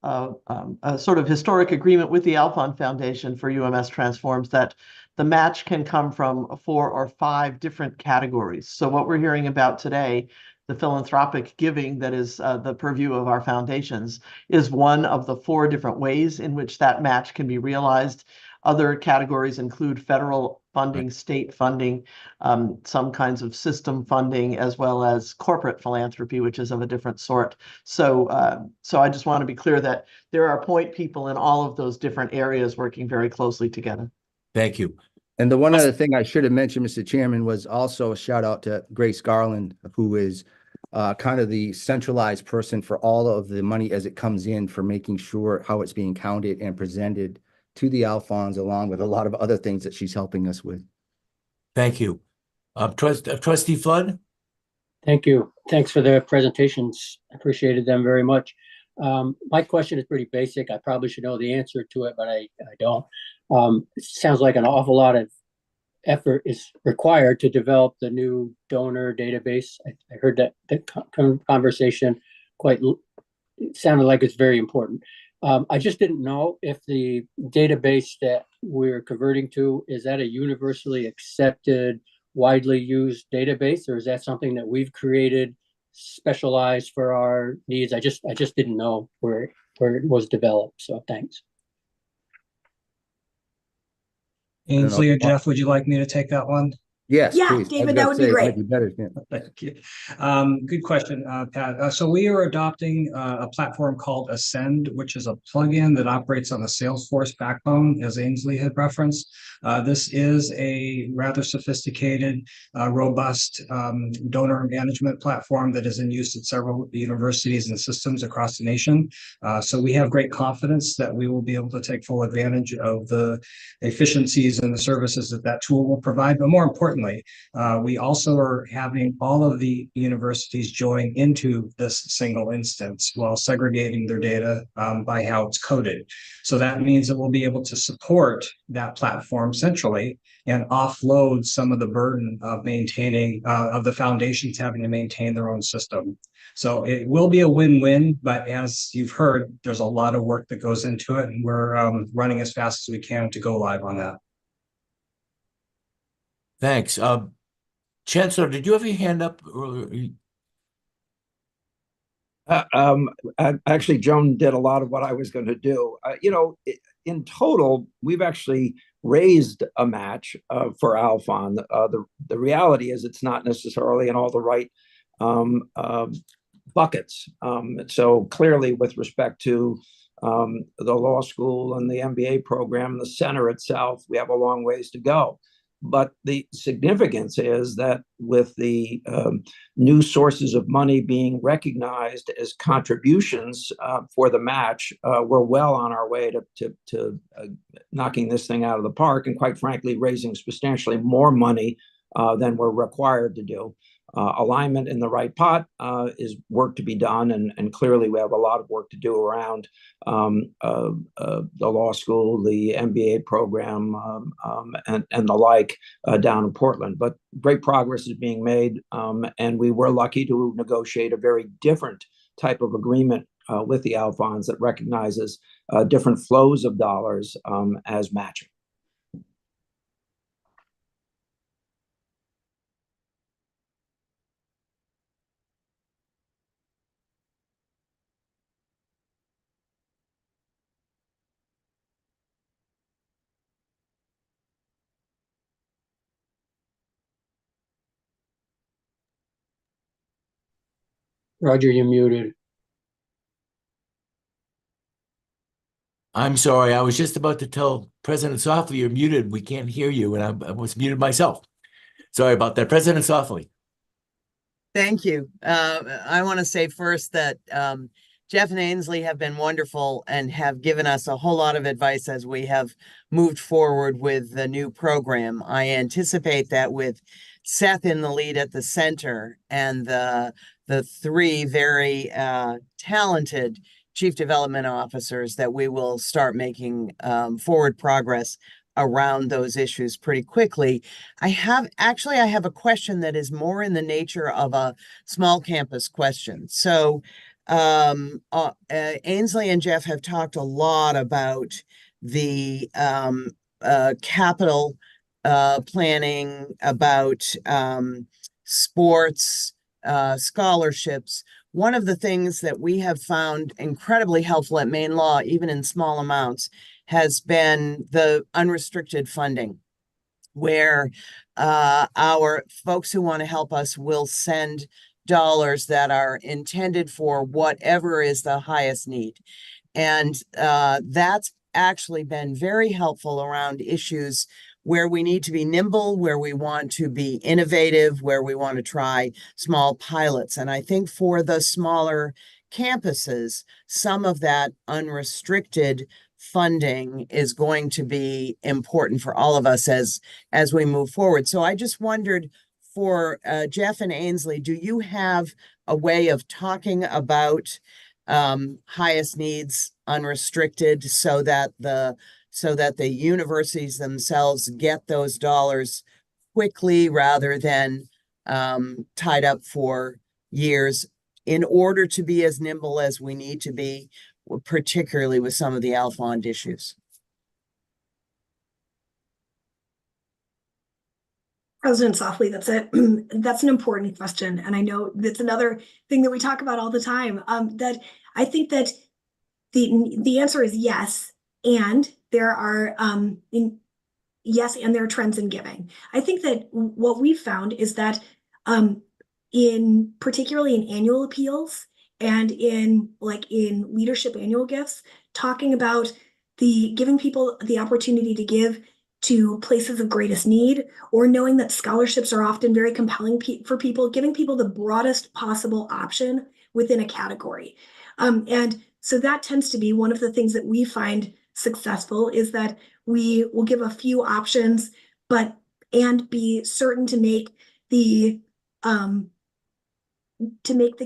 a sort of historic agreement with the Alfond Foundation for UMS Transforms that the match can come from 4 or 5 different categories. So what we're hearing about today, the philanthropic giving that is the purview of our foundations, is one of the 4 different ways in which that match can be realized. Other categories include federal funding, state funding, some kinds of system funding, as well as corporate philanthropy, which is of a different sort. So I just want to be clear that there are point people in all of those different areas working very closely together. Thank you. And the one other thing I should have mentioned, Mr. Chairman, was also a shout out to Grace Garland, who is kind of the centralized person for all of the money as it comes in, for making sure how it's being counted and presented to the Alfonds, along with a lot of other things that she's helping us with. Thank you. Trustee Flood? Thank you. Thanks for the presentations. Appreciated them very much. My question is pretty basic. I probably should know the answer to it, but I don't. It sounds like an awful lot of effort is required to develop the new donor database. I heard that conversation it sounded like it's very important. I just didn't know if the database that we're converting to, is that a universally accepted, widely used database, or is that something that we've created specialized for our needs? I just didn't know where it was developed. So thanks. Ainsley or Jeff, would you like me to take that one? Yes, Yeah, please. David, that would be great. Thank you. Good question, Pat. So we are adopting a platform called Ascend, which is a plugin that operates on the Salesforce backbone, as Ainsley had referenced. This is a rather sophisticated, robust donor management platform that is in use at several universities and systems across the nation. So we have great confidence that we will be able to take full advantage of the efficiencies and the services that tool will provide. But more importantly, we also are having all of the universities join into this single instance while segregating their data by how it's coded. So that means that we'll be able to support that platform centrally and offload some of the burden of maintaining, of the foundations having to maintain their own system. So it will be a win-win, but as you've heard, there's a lot of work that goes into it, and we're running as fast as we can to go live on that. Thanks. Chancellor, did you have your hand up earlier? Actually, Joan did a lot of what I was going to do. In total, we've actually raised a match for Alfond. The reality is it's not necessarily in all the right buckets. So clearly, with respect to the law school and the MBA program, the center itself, we have a long ways to go. But the significance is that with the new sources of money being recognized as contributions for the match, we're well on our way to knocking this thing out of the park, and quite frankly, raising substantially more money than we're required to do. Alignment in the right pot is work to be done, and clearly we have a lot of work to do around the law school, the MBA program, and the like down in Portland. But great progress is being made, and we were lucky to negotiate a very different type of agreement with the Alfonds that recognizes different flows of dollars as matching. Roger, you're muted. I'm sorry, I was just about to tell President Softly you're muted. We can't hear you, and I was muted myself. Sorry about that. President Softly. Thank you. I want to say first that Jeff and Ainsley have been wonderful and have given us a whole lot of advice as we have moved forward with the new program. I anticipate that with Seth in the lead at the center and the three very talented chief development officers that we will start making forward progress around those issues pretty quickly. I have a question that is more in the nature of a small campus question. So Ainsley and Jeff have talked a lot about the capital planning, about sports, scholarships. One of the things that we have found incredibly helpful at Maine Law, even in small amounts, has been the unrestricted funding, where our folks who want to help us will send dollars that are intended for whatever is the highest need. And that's actually been very helpful around issues where we need to be nimble, where we want to be innovative, where we want to try small pilots. And I think for the smaller campuses, some of that unrestricted funding is going to be important for all of us as we move forward. So I just wondered, for Jeff and Ainsley, do you have a way of talking about highest needs unrestricted so that the universities themselves get those dollars quickly rather than tied up for years, in order to be as nimble as we need to be, particularly with some of the Alfond issues? President Softly, that's an important question. And I know that's another thing that we talk about all the time. That I think that the answer is yes. And there are there are trends in giving. I think that what we've found is that particularly in annual appeals and in leadership annual gifts, talking about giving people the opportunity to give to places of greatest need, or knowing that scholarships are often very compelling for people, giving people the broadest possible option within a category. And so that tends to be one of the things that we find successful, is that we will give a few options, and be certain to make the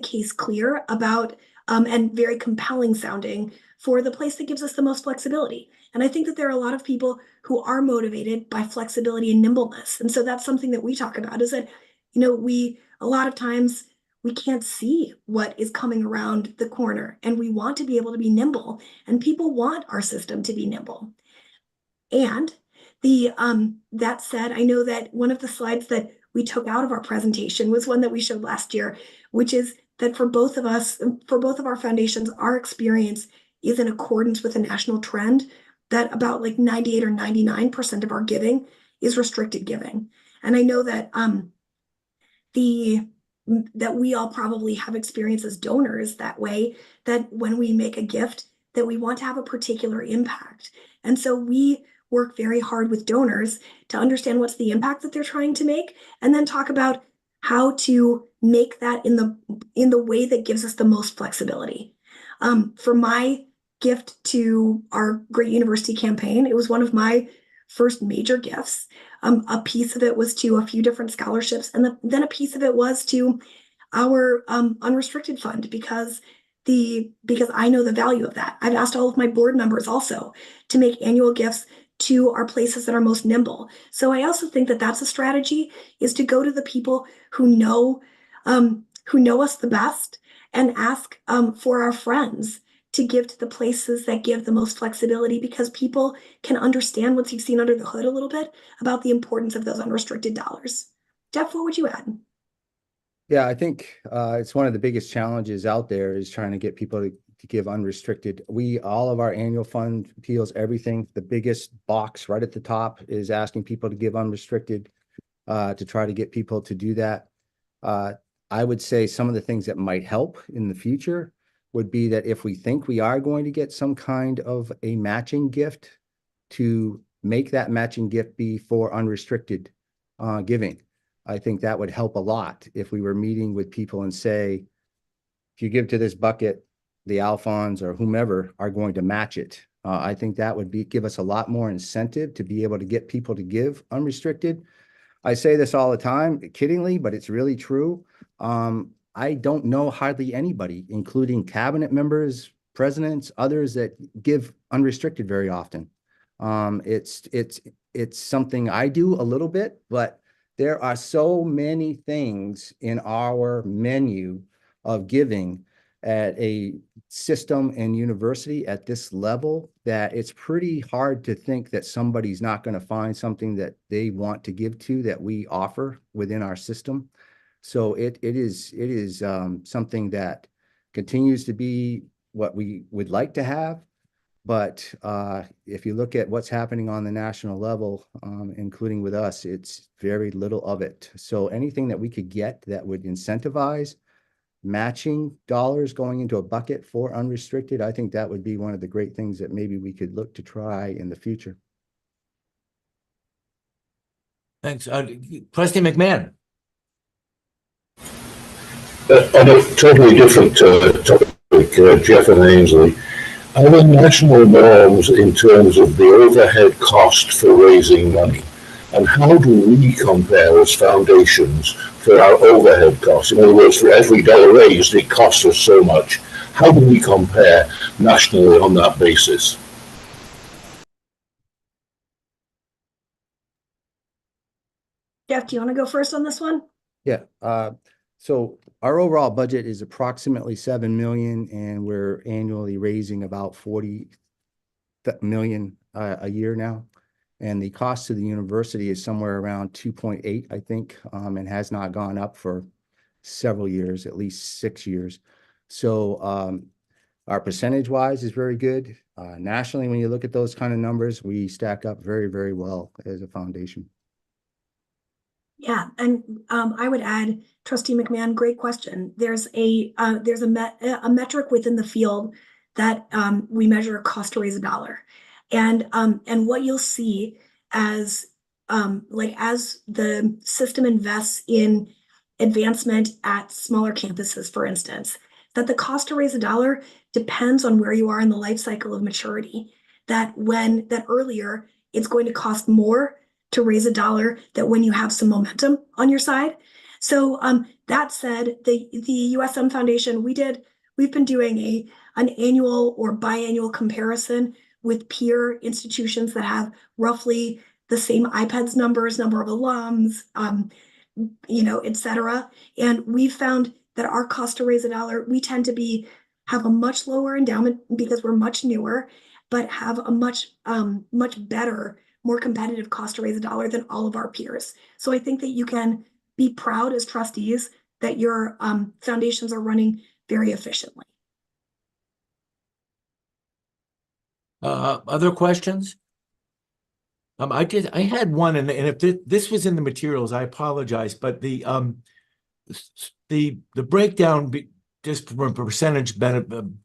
case clear about and very compelling sounding for the place that gives us the most flexibility. And I think that there are a lot of people who are motivated by flexibility and nimbleness. And so that's something that we talk about, is that, a lot of times we can't see what is coming around the corner, and we want to be able to be nimble, and people want our system to be nimble. And that said, I know that one of the slides that we took out of our presentation was one that we showed last year, which is that for both of us, for both of our foundations, our experience is in accordance with a national trend that about 98 or 99% of our giving is restricted giving. And I know that that we all probably have experience as donors that way, that when we make a gift, that we want to have a particular impact. And so we work very hard with donors to understand what's the impact that they're trying to make, and then talk about how to make that in the way that gives us the most flexibility. For my gift to our Great University campaign, it was one of my first major gifts. A piece of it was to a few different scholarships, and then a piece of it was to our unrestricted fund, because I know the value of that. I've asked all of my board members also to make annual gifts to our places that are most nimble. So I also think that that's a strategy, is to go to the people who know us the best, and ask for our friends to give to the places that give the most flexibility, because people can understand, once you've seen under the hood a little bit, about the importance of those unrestricted dollars. Jeff, what would you add? Yeah, I think it's one of the biggest challenges out there, is trying to get people to give unrestricted. All of our annual fund appeals, everything, the biggest box right at the top is asking people to give unrestricted, to try to get people to do that. I would say some of the things that might help in the future would be that if we think we are going to get some kind of a matching gift, to make that matching gift be for unrestricted giving. I think that would help a lot if we were meeting with people and say, if you give to this bucket, the Alfonds or whomever are going to match it. I think that would give us a lot more incentive to be able to get people to give unrestricted. I say this all the time, kiddingly, but it's really true. I don't know hardly anybody, including cabinet members, presidents, others that give unrestricted very often. It's something I do a little bit, but there are so many things in our menu of giving at a system and university at this level that it's pretty hard to think that somebody's not going to find something that they want to give to that we offer within our system. So it is something that continues to be what we would like to have. But if you look at what's happening on the national level, including with us, it's very little of it. So anything that we could get that would incentivize matching dollars going into a bucket for unrestricted, I think that would be one of the great things that maybe we could look to try in the future. Thanks. Trustee McMahon. On a totally different topic, Jeff and Ainsley, are there national norms in terms of the overhead cost for raising money? And how do we compare as foundations for our overhead costs? In other words, for every dollar raised, it costs us so much. How do we compare nationally on that basis? Jeff, do you want to go first on this one? Yeah. So our overall budget is approximately 7 million, and we're annually raising about 40 million a year now. And the cost to the university is somewhere around 2.8, I think, and has not gone up for several years, at least 6 years. So our percentage wise is very good. Nationally, when you look at those kind of numbers, we stack up very, very well as a foundation. Yeah, and I would add, Trustee McMahon, great question. There's a metric within the field that we measure cost to raise a dollar, and what you'll see as as the system invests in advancement at smaller campuses, for instance, that the cost to raise a dollar depends on where you are in the life cycle of maturity. That earlier it's going to cost more to raise a dollar that when you have some momentum on your side. So that said, the USM Foundation, we've been doing an annual or biannual comparison with peer institutions that have roughly the same IPEDS numbers, number of alums, et cetera. And we've found that our cost to raise a dollar, we tend to have a much lower endowment because we're much newer, but have a much better, more competitive cost to raise a dollar than all of our peers. So I think that you can be proud as trustees that your foundations are running very efficiently. Other questions? I had one, and if this was in the materials, I apologize, but the breakdown just from a percentage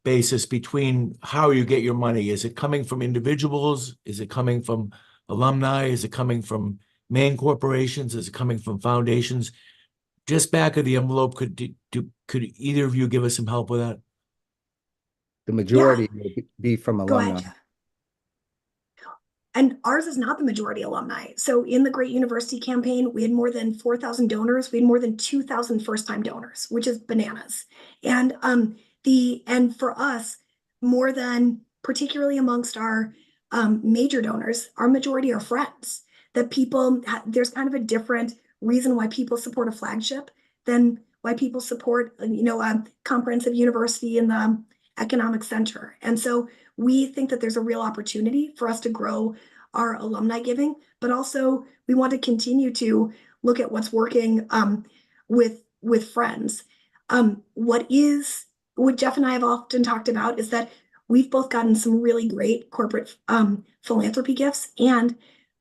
basis between how you get your money, is it coming from individuals? Is it coming from alumni? Is it coming from main corporations? Is it coming from foundations? Just back of the envelope, could either of you give us some help with that? The majority will be from alumni. Go ahead. And ours is not the majority alumni. So in the Great University Campaign, we had more than 4,000 donors. We had more than 2,000 first-time donors, which is bananas. And for us, more than, particularly amongst our major donors, our majority are friends. That people, there's kind of a different reason why people support a flagship than why people support, a comprehensive university in the economic center. And so we think that there's a real opportunity for us to grow our alumni giving, but also we want to continue to look at what's working with friends. What Jeff and I have often talked about is that we've both gotten some really great corporate philanthropy gifts. And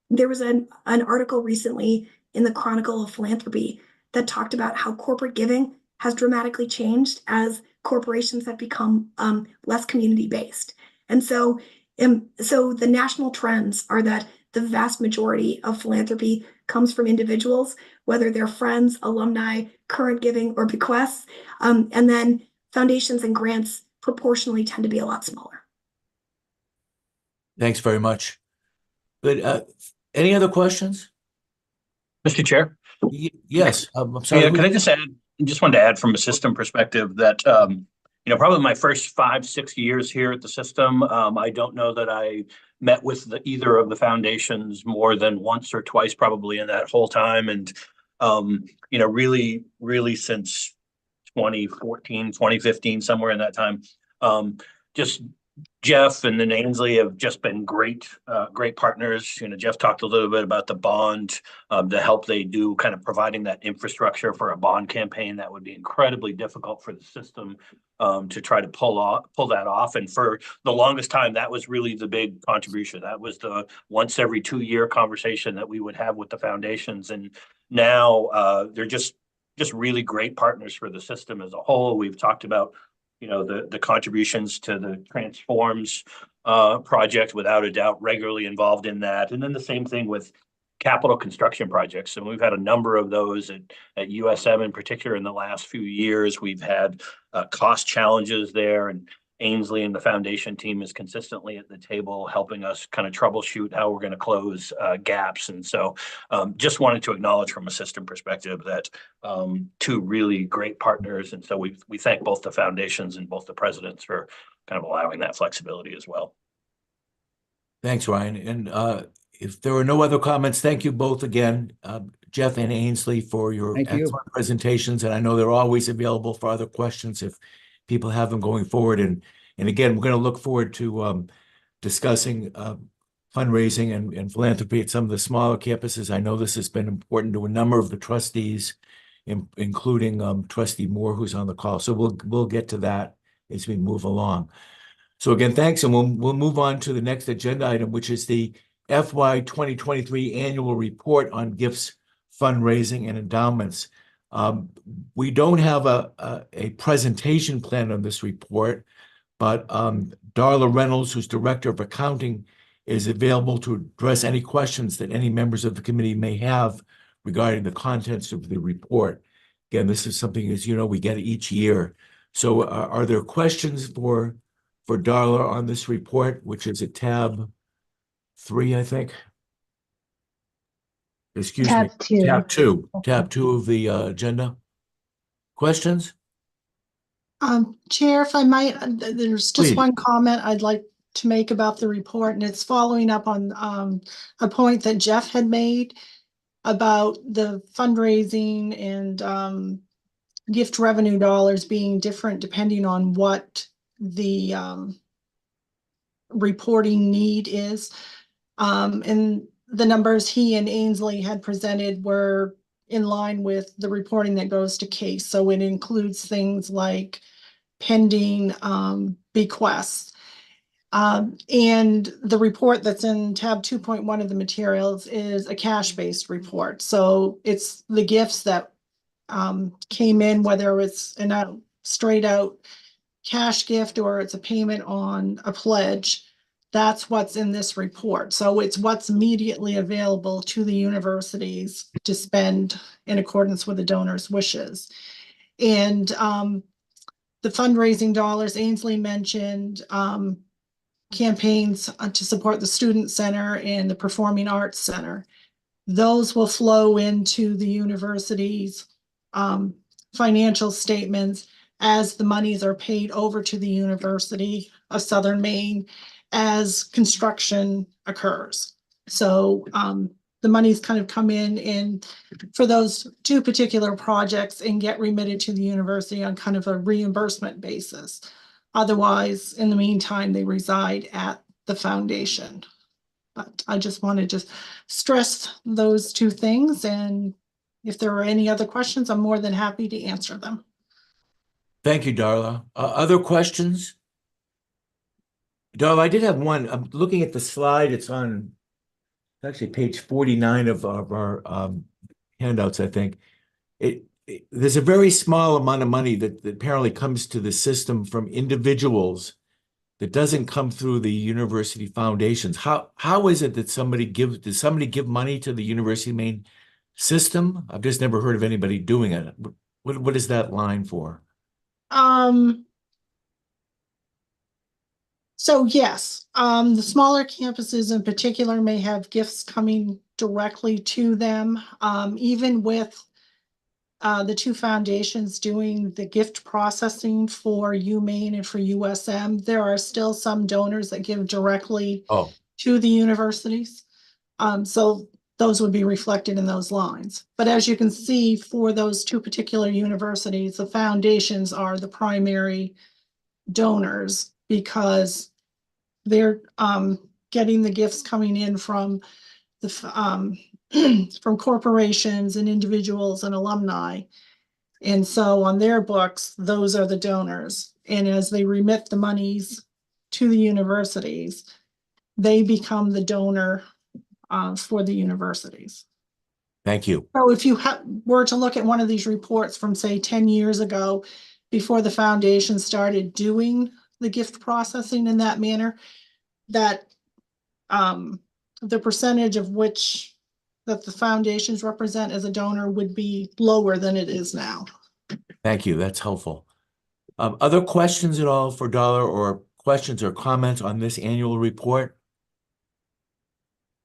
there was an article recently in the Chronicle of Philanthropy that talked about how corporate giving has dramatically changed as corporations have become less community-based. And so the national trends are that the vast majority of philanthropy comes from individuals, whether they're friends, alumni, current giving, or bequests. And then foundations and grants proportionally tend to be a lot smaller. Thanks very much. But any other questions? Mr. Chair? Yes, I'm sorry. Yeah, could I just add, just wanted to add from a system perspective that, probably my first 5-6 years here at the system, I don't know that I met with either of the foundations more than once or twice probably in that whole time. And, really since 2014, 2015, somewhere in that time, just Jeff and then Ainsley have just been great partners. Jeff talked a little bit about the bond, the help they do, kind of providing that infrastructure for a bond campaign that would be incredibly difficult for the system to try to pull that off. And for the longest time, that was really the big contribution. That was the once every 2-year conversation that we would have with the foundations. And now they're just really great partners for the system as a whole. We've talked about the contributions to the Transforms project, without a doubt, regularly involved in that. And then the same thing with capital construction projects. And we've had a number of those at USM in particular in the last few years. We've had cost challenges there, and Ainsley and the foundation team is consistently at the table helping us kind of troubleshoot how we're going to close gaps. And so just wanted to acknowledge from a system perspective that two really great partners. And so we thank both the foundations and both the presidents for kind of allowing that flexibility as well. Thanks, Ryan. And if there are no other comments, thank you both again, Jeff and Ainsley, for your excellent presentations. And I know they're always available for other questions if people have them going forward. And again, we're going to look forward to discussing fundraising and philanthropy at some of the smaller campuses. I know this has been important to a number of the trustees, including Trustee Moore, who's on the call. So we'll get to that as we move along. So again, thanks, and we'll move on to the next agenda item, which is the FY 2023 annual report on gifts, fundraising, and endowments. We don't have a presentation plan on this report, but Darla Reynolds, who's Director of Accounting, is available to address any questions that any members of the committee may have regarding the contents of the report. Again, this is something, as you know, we get each year. So are there questions for Darla on this report, which is at tab 3, I think? Excuse me. Tab 2 of the agenda. Questions? Chair, if I might, there's just Please. one comment I'd like to make about the report, and it's following up on a point that Jeff had made about the fundraising and gift revenue dollars being different depending on what the reporting need is. And the numbers he and Ainsley had presented were in line with the reporting that goes to CASE. So it includes things like pending bequests. And the report that's in tab 2.1 of the materials is a cash-based report. So it's the gifts that came in, whether it's a straight out cash gift or it's a payment on a pledge. That's what's in this report. So it's what's immediately available to the universities to spend in accordance with the donor's wishes. And the fundraising dollars, Ainsley mentioned campaigns to support the Student Center and the Performing Arts Center. Those will flow into the university's financial statements as the monies are paid over to the University of Southern Maine as construction occurs. So the monies kind of come in for those two particular projects and get remitted to the university on kind of a reimbursement basis. Otherwise, in the meantime, they reside at the foundation. But I just wanted to stress those two things. And if there are any other questions, I'm more than happy to answer them. Thank you, Darla. Other questions? Darla, I did have one. I'm looking at the slide. It's on actually page 49 of our handouts, I think. There's a very small amount of money that apparently comes to the system from individuals that doesn't come through the university foundations. How is it that does somebody give money to the University of Maine system? I've just never heard of anybody doing it. What is that line for? So yes, the smaller campuses in particular may have gifts coming directly to them. Even with the two foundations doing the gift processing for UMaine and for USM, there are still some donors that give directly Oh, to the universities. So those would be reflected in those lines. But as you can see, for those two particular universities, the foundations are the primary donors because they're getting the gifts coming in from the from corporations and individuals and alumni. And so on their books, those are the donors. And as they remit the monies to the universities, they become the donor for the universities. thank you. So if you were to look at one of these reports from, say, 10 years ago, before the foundation started doing the gift processing in that manner, that the percentage of which that the foundations represent as a donor would be lower than it is now. Thank you. That's helpful. Other questions at all for Dollar, or questions or comments on this annual report?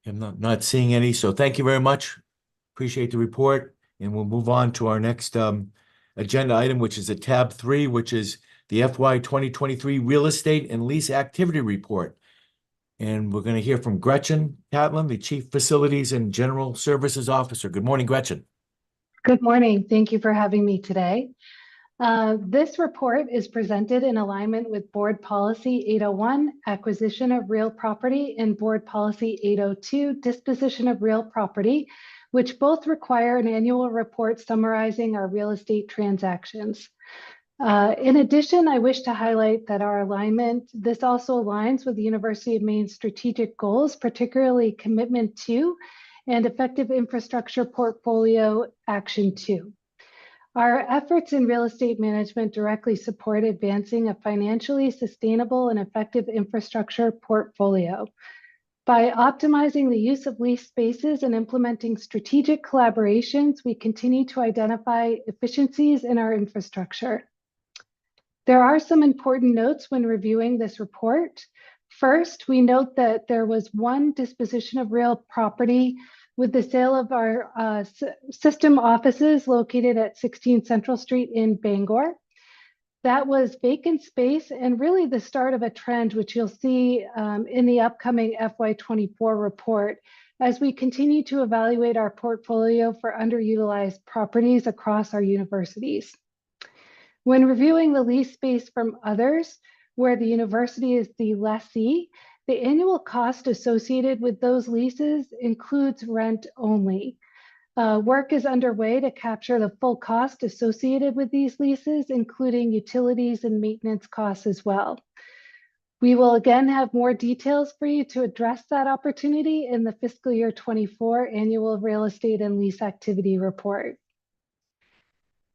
I'm not seeing any, so thank you very much. Appreciate the report, and we'll move on to our next agenda item, which is a tab 3, which is the FY 2023 Real Estate and Lease Activity Report. And we're going to hear from Gretchen Catlin, the Chief Facilities and General Services Officer. Good morning, Gretchen. Good morning. Thank you for having me today. This report is presented in alignment with Board Policy 801, Acquisition of Real Property, and Board Policy 802, Disposition of Real Property, which both require an annual report summarizing our real estate transactions. In addition, I wish to highlight that our alignment, this also aligns with the University of Maine's strategic goals, particularly Commitment 2 and Effective Infrastructure Portfolio Action 2. Our efforts in real estate management directly support advancing a financially sustainable and effective infrastructure portfolio. By optimizing the use of leased spaces and implementing strategic collaborations, we continue to identify efficiencies in our infrastructure. There are some important notes when reviewing this report. First, we note that there was one disposition of real property with the sale of our system offices located at 16 Central Street in Bangor. That was vacant space and really the start of a trend, which you'll see in the upcoming FY24 report, as we continue to evaluate our portfolio for underutilized properties across our universities. When reviewing the lease space from others, where the university is the lessee, the annual cost associated with those leases includes rent only. Work is underway to capture the full cost associated with these leases, including utilities and maintenance costs as well. We will again have more details for you to address that opportunity in the fiscal year 24 annual real estate and lease activity report.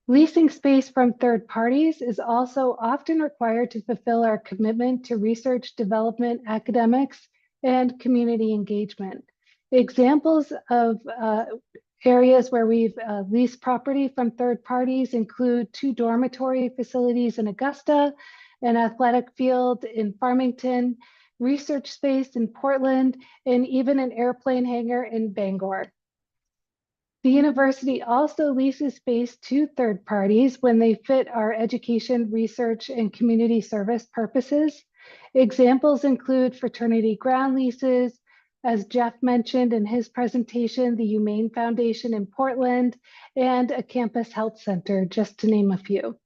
Leasing space from third parties is also often required to fulfill our commitment to research, development, academics, and community engagement. Examples of areas where we've leased property from third parties include 2 dormitory facilities in Augusta, an athletic field in Farmington, research space in Portland, and even an airplane hangar in Bangor. The university also leases space to third parties when they fit our education, research, and community service purposes. Examples include fraternity ground leases, as Jeff mentioned in his presentation, the UMaine Foundation in Portland, and a campus health center, just to name a few.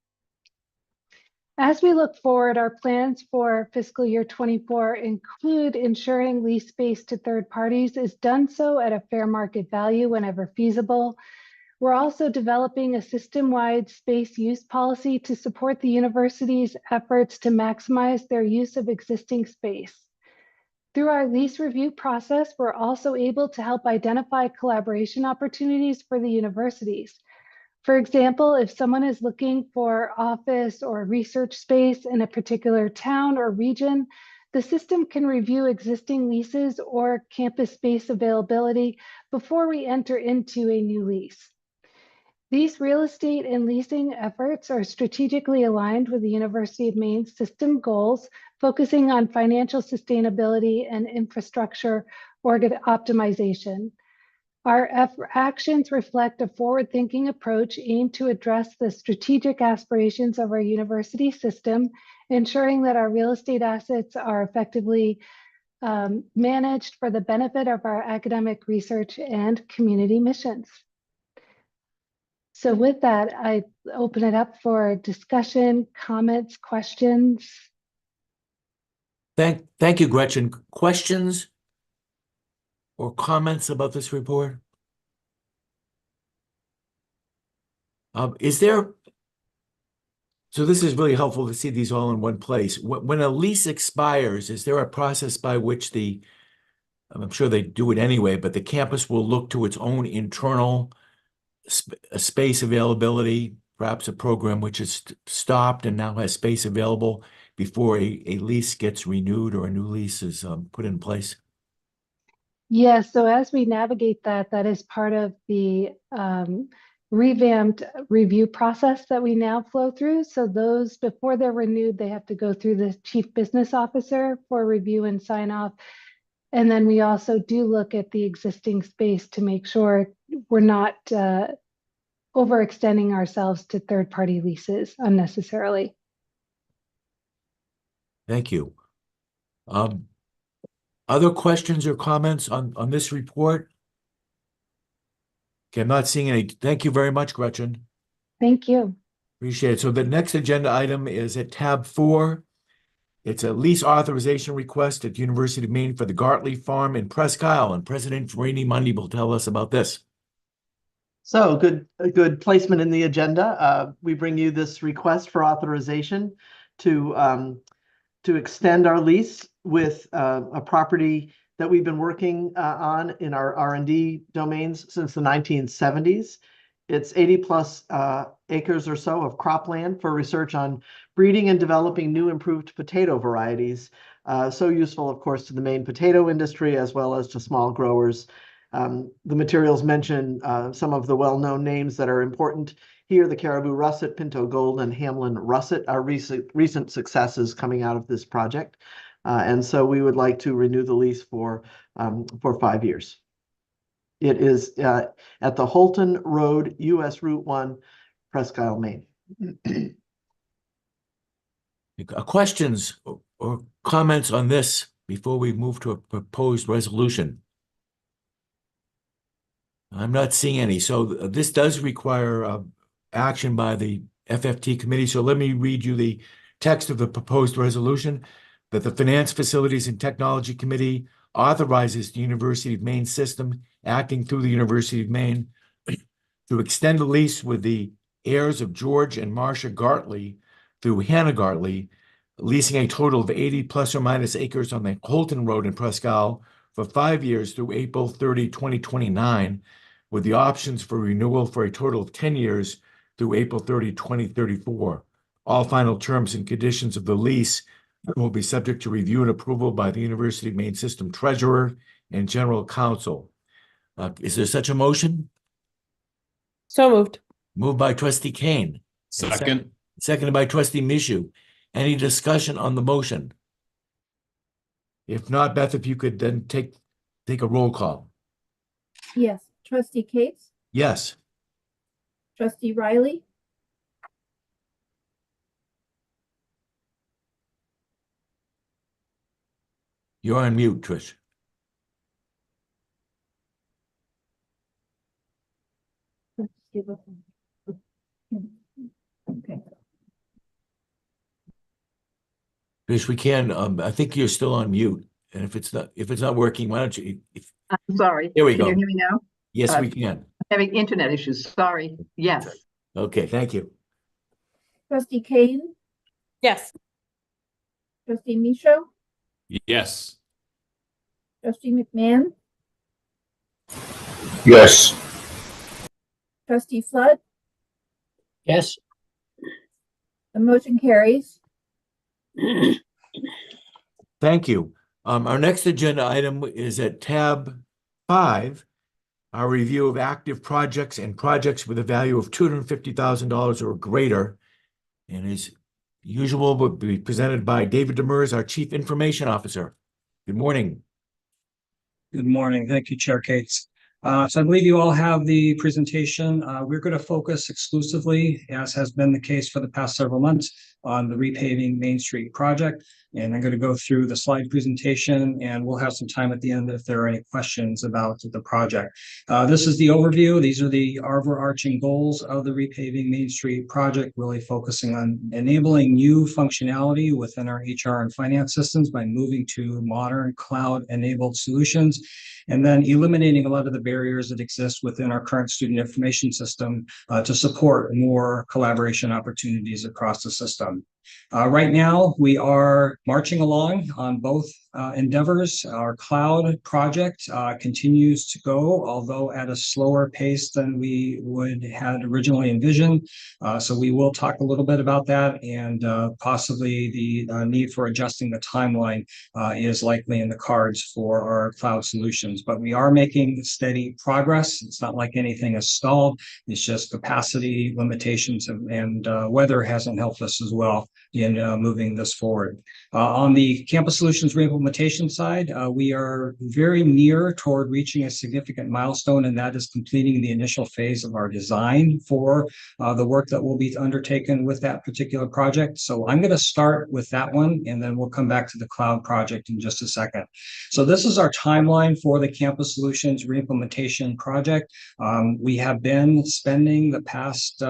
As we look forward, our plans for fiscal year 24 include ensuring lease space to third parties is done so at a fair market value whenever feasible. We're also developing a system-wide space use policy to support the university's efforts to maximize their use of existing space. Through our lease review process, we're also able to help identify collaboration opportunities for the universities. For example, if someone is looking for office or research space in a particular town or region, the system can review existing leases or campus space availability before we enter into a new lease. These real estate and leasing efforts are strategically aligned with the University of Maine's system goals, focusing on financial sustainability and infrastructure optimization. Our actions reflect a forward-thinking approach aimed to address the strategic aspirations of our university system, ensuring that our real estate assets are effectively managed for the benefit of our academic research and community missions. So with that, I open it up for discussion, comments, questions. Thank you, Gretchen. Questions or comments about this report? So this is really helpful to see these all in one place. When a lease expires, is there a process by which I'm sure they do it anyway, but the campus will look to its own internal space availability, perhaps a program which is stopped and now has space available before a lease gets renewed or a new lease is put in place? Yes, so as we navigate that, that is part of the revamped review process that we now flow through. So those, before they're renewed, they have to go through the chief business officer for review and sign off. And then we also do look at the existing space to make sure we're not overextending ourselves to third-party leases unnecessarily. Thank you. Other questions or comments on this report? Okay, I'm not seeing any. Thank you very much, Gretchen. Thank you. Appreciate it. So the next agenda item is at tab 4. It's a lease authorization request at the University of Maine for the Gartley Farm in Presque Isle, and President Rainey Mundy will tell us about this. So a good placement in the agenda. We bring you this request for authorization to extend our lease with a property that we've been working on in our R&D domains since the 1970s. It's 80 plus acres or so of cropland for research on breeding and developing new improved potato varieties. So useful, of course, to the Maine potato industry as well as to small growers. The materials mention some of the well-known names that are important here: the Caribou Russet, Pinto Gold, and Hamlin Russet are recent successes coming out of this project. And so we would like to renew the lease for 5 years. It is at the Holton Road, US Route 1, Presque Isle, Maine. Questions or comments on this before we move to a proposed resolution? I'm not seeing any. So this does require action by the FFT committee. So let me read you the text of the proposed resolution: that the Finance, Facilities, and Technology Committee authorizes the University of Maine system, acting through the University of Maine, to extend the lease with the heirs of George and Marcia Gartley through Hannah Gartley, leasing a total of 80 plus or minus acres on the Holton Road in Presque Isle for 5 years through April 30, 2029, with the options for renewal for a total of 10 years through April 30, 2034. All final terms and conditions of the lease will be subject to review and approval by the University of Maine System Treasurer and General Counsel. Is there such a motion? So moved. Moved by Trustee Kane. Second. Seconded by Trustee Mishu. Any discussion on the motion? If not, Beth, if you could then take a roll call. Yes. Trustee Cates, Yes. Trustee Riley, You're on mute, Trish. let's give us. Okay. Trish, we can, I think you're still on mute. And if it's not working, why don't you, I'm sorry. Here we Can go. you hear me now? yes, we can. Having internet issues. Sorry. Yes. Okay, thank you. Trustee Kane, Yes. Trustee Michaud, Yes. Trustee McMahon, Yes. Trustee Flood, Yes. the motion carries. Thank you. Our next agenda item is at tab 5, our review of active projects and projects with a value of $250,000 or greater. And as usual, will be presented by David Demers, our Chief Information Officer. Good morning. Good morning. Thank you, Chair Cates. So I believe you all have the presentation. We're going to focus exclusively, as has been the case for the past several months, on the repaving Main Street project. And I'm going to go through the slide presentation, and we'll have some time at the end if there are any questions about the project. This is the overview. These are the overarching goals of the repaving Main Street project, really focusing on enabling new functionality within our HR and finance systems by moving to modern cloud-enabled solutions, and then eliminating a lot of the barriers that exist within our current student information system to support more collaboration opportunities across the system. Right now, we are marching along on both endeavors. Our cloud project continues to go, although at a slower pace than we had originally envisioned. So we will talk a little bit about that, and possibly the need for adjusting the timeline is likely in the cards for our cloud solutions. But we are making steady progress. It's not like anything is stalled. It's just capacity limitations and weather hasn't helped us as well in moving this forward. On the Campus Solutions reimplementation side, we are very near toward reaching a significant milestone, and that is completing the initial phase of our design for the work that will be undertaken with that particular project. So I'm going to start with that one, and then we'll come back to the cloud project in just a second. So this is our timeline for the Campus Solutions reimplementation project. We have been spending the past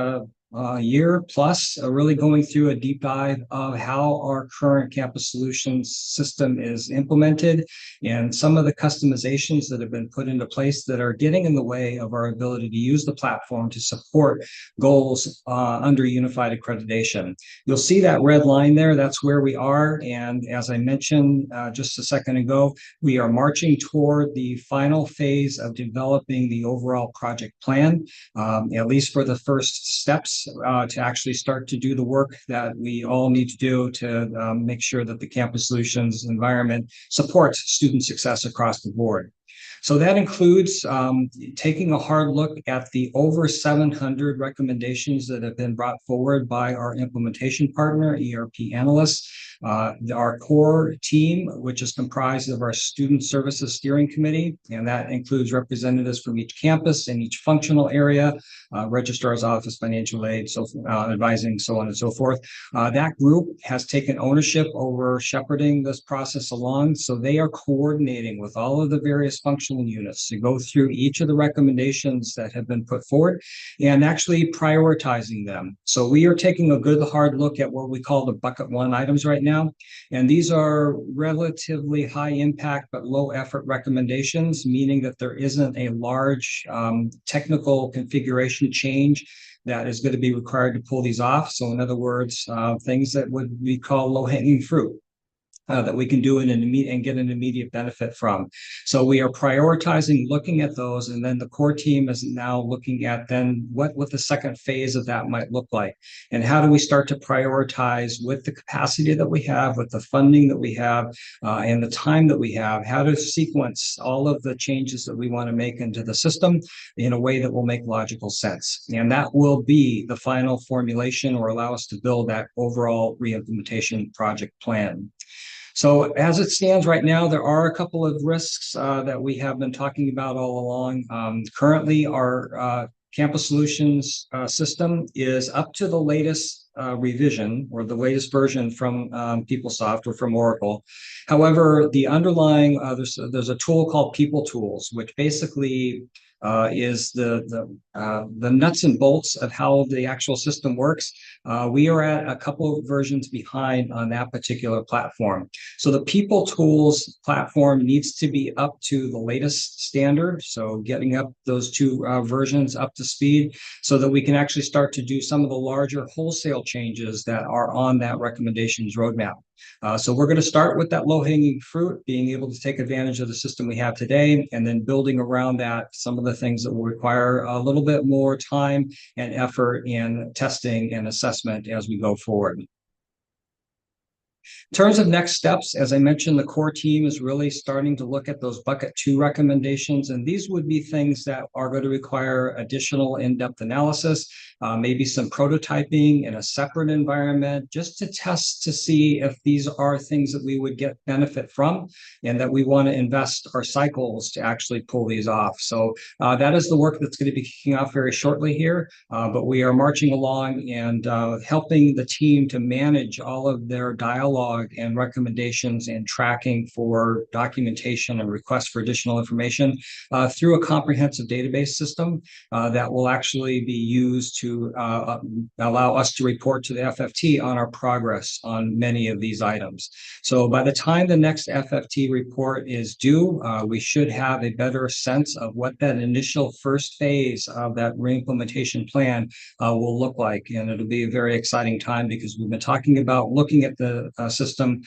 year plus really going through a deep dive of how our current Campus Solutions system is implemented and some of the customizations that have been put into place that are getting in the way of our ability to use the platform to support goals under unified accreditation. You'll see that red line there. That's where we are. And as I mentioned just a second ago, we are marching toward the final phase of developing the overall project plan, at least for the first steps to actually start to do the work that we all need to do to make sure that the Campus Solutions environment supports student success across the board. So that includes taking a hard look at the over 700 recommendations that have been brought forward by our implementation partner, ERP Analysts. Our core team, which is comprised of our Student Services Steering Committee, and that includes representatives from each campus and each functional area, Registrar's Office, Financial Aid, so advising, so on and so forth. That group has taken ownership over shepherding this process along, so they are coordinating with all of the various functional units to go through each of the recommendations that have been put forward and actually prioritizing them. So we are taking a good hard look at what we call the bucket one items right now. And these are relatively high impact but low effort recommendations, meaning that there isn't a large technical configuration change that is going to be required to pull these off. So in other words, things that would be called low-hanging fruit. That we can do in an immediate and get an immediate benefit from. So we are prioritizing, looking at those, and then the core team is now looking at then what the second phase of that might look like, and how do we start to prioritize with the capacity that we have, with the funding that we have, and the time that we have, how to sequence all of the changes that we want to make into the system in a way that will make logical sense. And that will be the final formulation or allow us to build that overall reimplementation project plan. So as it stands right now, there are a couple of risks that we have been talking about all along. Currently, our Campus Solutions system is up to the latest revision or the latest version from PeopleSoft or from Oracle. However, the underlying, there's a tool called People Tools, which basically is the nuts and bolts of how the actual system works. We are at a couple of versions behind on that particular platform. So the People Tools platform needs to be up to the latest standard. So getting up those two versions up to speed so that we can actually start to do some of the larger wholesale changes that are on that recommendations roadmap. So we're going to start with that low-hanging fruit, being able to take advantage of the system we have today, and then building around that some of the things that will require a little bit more time and effort in testing and assessment as we go forward. In terms of next steps, as I mentioned, the core team is really starting to look at those bucket 2 recommendations, and these would be things that are going to require additional in-depth analysis, maybe some prototyping in a separate environment, just to test to see if these are things that we would get benefit from and that we want to invest our cycles to actually pull these off. So that is the work that's going to be kicking off very shortly here, but we are marching along and helping the team to manage all of their dialogue and recommendations and tracking for documentation and requests for additional information through a comprehensive database system that will actually be used to allow us to report to the FFT on our progress on many of these items. So by the time the next FFT report is due, we should have a better sense of what that initial first phase of that reimplementation plan will look like. And it'll be a very exciting time because we've been talking about looking at the system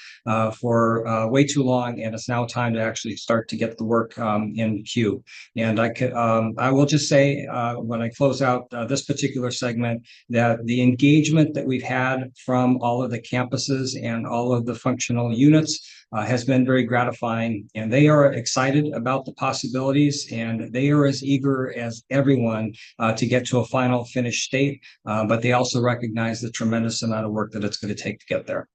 for way too long, and it's now time to actually start to get the work in queue. And I will just say when I close out this particular segment that the engagement that we've had from all of the campuses and all of the functional units has been very gratifying, and they are excited about the possibilities, and they are as eager as everyone to get to a final finished state, but they also recognize the tremendous amount of work that it's going to take to get there.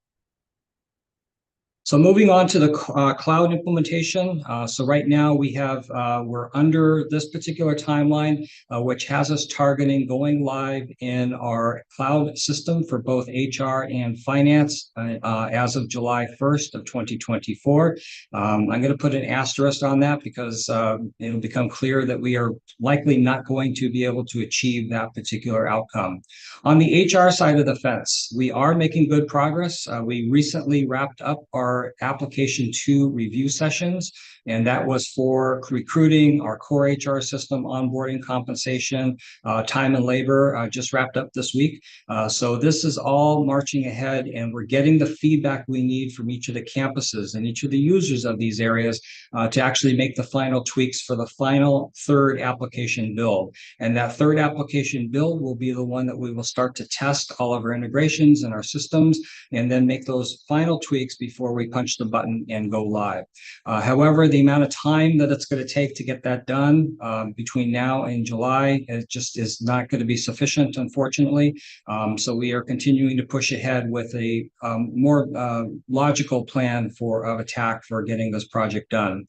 So moving on to the cloud implementation. So right now we're under this particular timeline, which has us targeting going live in our cloud system for both HR and finance as of July 1st of 2024. I'm going to put an asterisk on that because it'll become clear that we are likely not going to be able to achieve that particular outcome. On the HR side of the fence, we are making good progress. We recently wrapped up our application 2 review sessions, and that was for recruiting, our core HR system, onboarding, compensation, time and labor, just wrapped up this week. So this is all marching ahead, and we're getting the feedback we need from each of the campuses and each of the users of these areas to actually make the final tweaks for the final 3rd application build. And that 3rd application build will be the one that we will start to test all of our integrations and our systems, and then make those final tweaks before we punch the button and go live. However, the amount of time that it's going to take to get that done between now and July, it just is not going to be sufficient, unfortunately. So we are continuing to push ahead with a more logical plan of attack for getting this project done.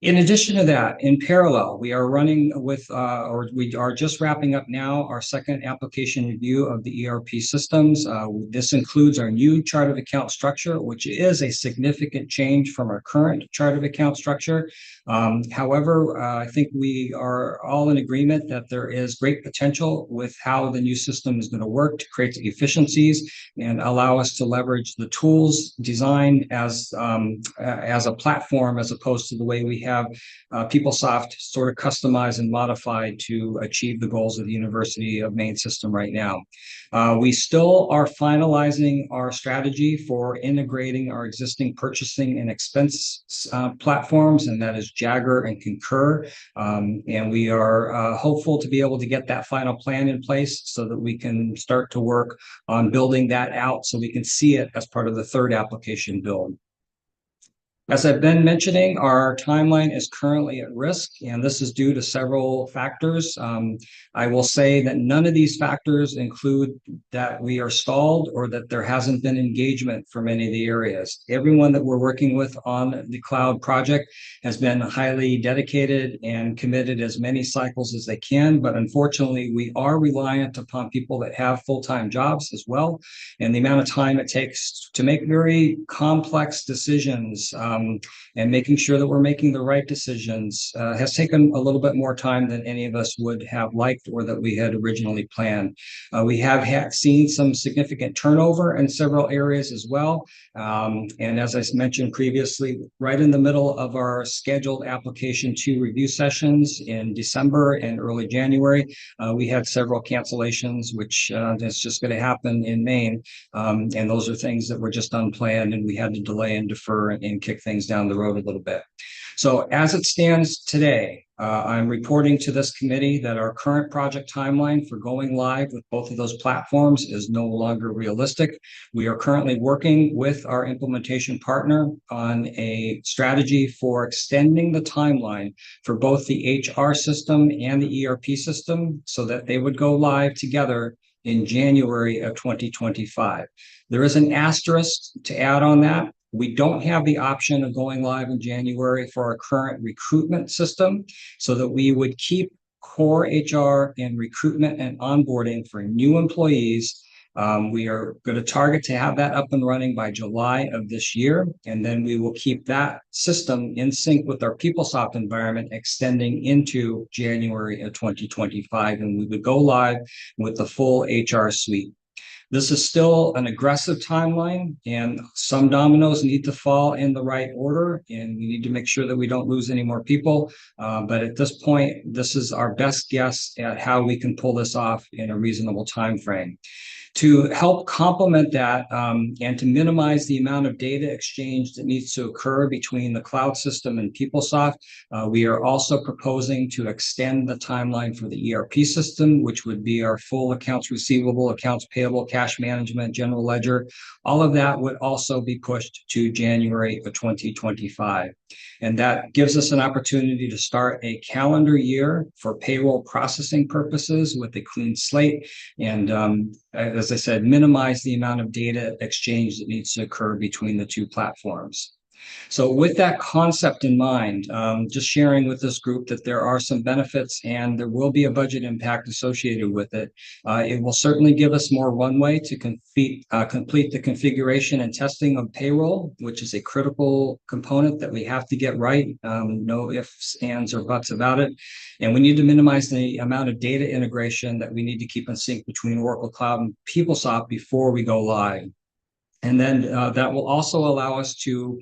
In addition to that, in parallel, we are running with, or we are just wrapping up now our 2nd application review of the ERP systems. This includes our new chart of account structure, which is a significant change from our current chart of account structure. However, I think we are all in agreement that there is great potential with how the new system is going to work to create efficiencies and allow us to leverage the tools designed as a platform, as opposed to the way we have PeopleSoft sort of customized and modified to achieve the goals of the University of Maine system right now. We still are finalizing our strategy for integrating our existing purchasing and expense platforms, and that is Jagger and Concur. And we are hopeful to be able to get that final plan in place so that we can start to work on building that out so we can see it as part of the 3rd application build. As I've been mentioning, our timeline is currently at risk, and this is due to several factors. I will say that none of these factors include that we are stalled or that there hasn't been engagement for many of the areas. Everyone that we're working with on the cloud project has been highly dedicated and committed as many cycles as they can, but unfortunately, we are reliant upon people that have full-time jobs as well, and the amount of time it takes to make very complex decisions and making sure that we're making the right decisions has taken a little bit more time than any of us would have liked or that we had originally planned. We have seen some significant turnover in several areas as well. And as I mentioned previously, right in the middle of our scheduled application 2 review sessions in December and early January, we had several cancellations, which is just going to happen in Maine. And those are things that were just unplanned, and we had to delay and defer and kick things things down the road a little bit. So as it stands today, I'm reporting to this committee that our current project timeline for going live with both of those platforms is no longer realistic. We are currently working with our implementation partner on a strategy for extending the timeline for both the HR system and the ERP system so that they would go live together in January of 2025. There is an asterisk to add on that. We don't have the option of going live in January for our current recruitment system, so that we would keep core HR and recruitment and onboarding for new employees. We are going to target to have that up and running by July of this year, and then we will keep that system in sync with our PeopleSoft environment extending into January of 2025, and we would go live with the full HR suite. This is still an aggressive timeline, and some dominoes need to fall in the right order, and we need to make sure that we don't lose any more people. But at this point, this is our best guess at how we can pull this off in a reasonable time frame. To help complement that and to minimize the amount of data exchange that needs to occur between the cloud system and PeopleSoft, we are also proposing to extend the timeline for the ERP system, which would be our full accounts receivable, accounts payable, cash management, general ledger. All of that would also be pushed to January of 2025. And that gives us an opportunity to start a calendar year for payroll processing purposes with a clean slate. And as I said, minimize the amount of data exchange that needs to occur between the two platforms. So with that concept in mind, just sharing with this group that there are some benefits and there will be a budget impact associated with it. It will certainly give us more runway to complete the configuration and testing of payroll, which is a critical component that we have to get right. No ifs, ands, or buts about it. And we need to minimize the amount of data integration that we need to keep in sync between Oracle Cloud and PeopleSoft before we go live. And then that will also allow us to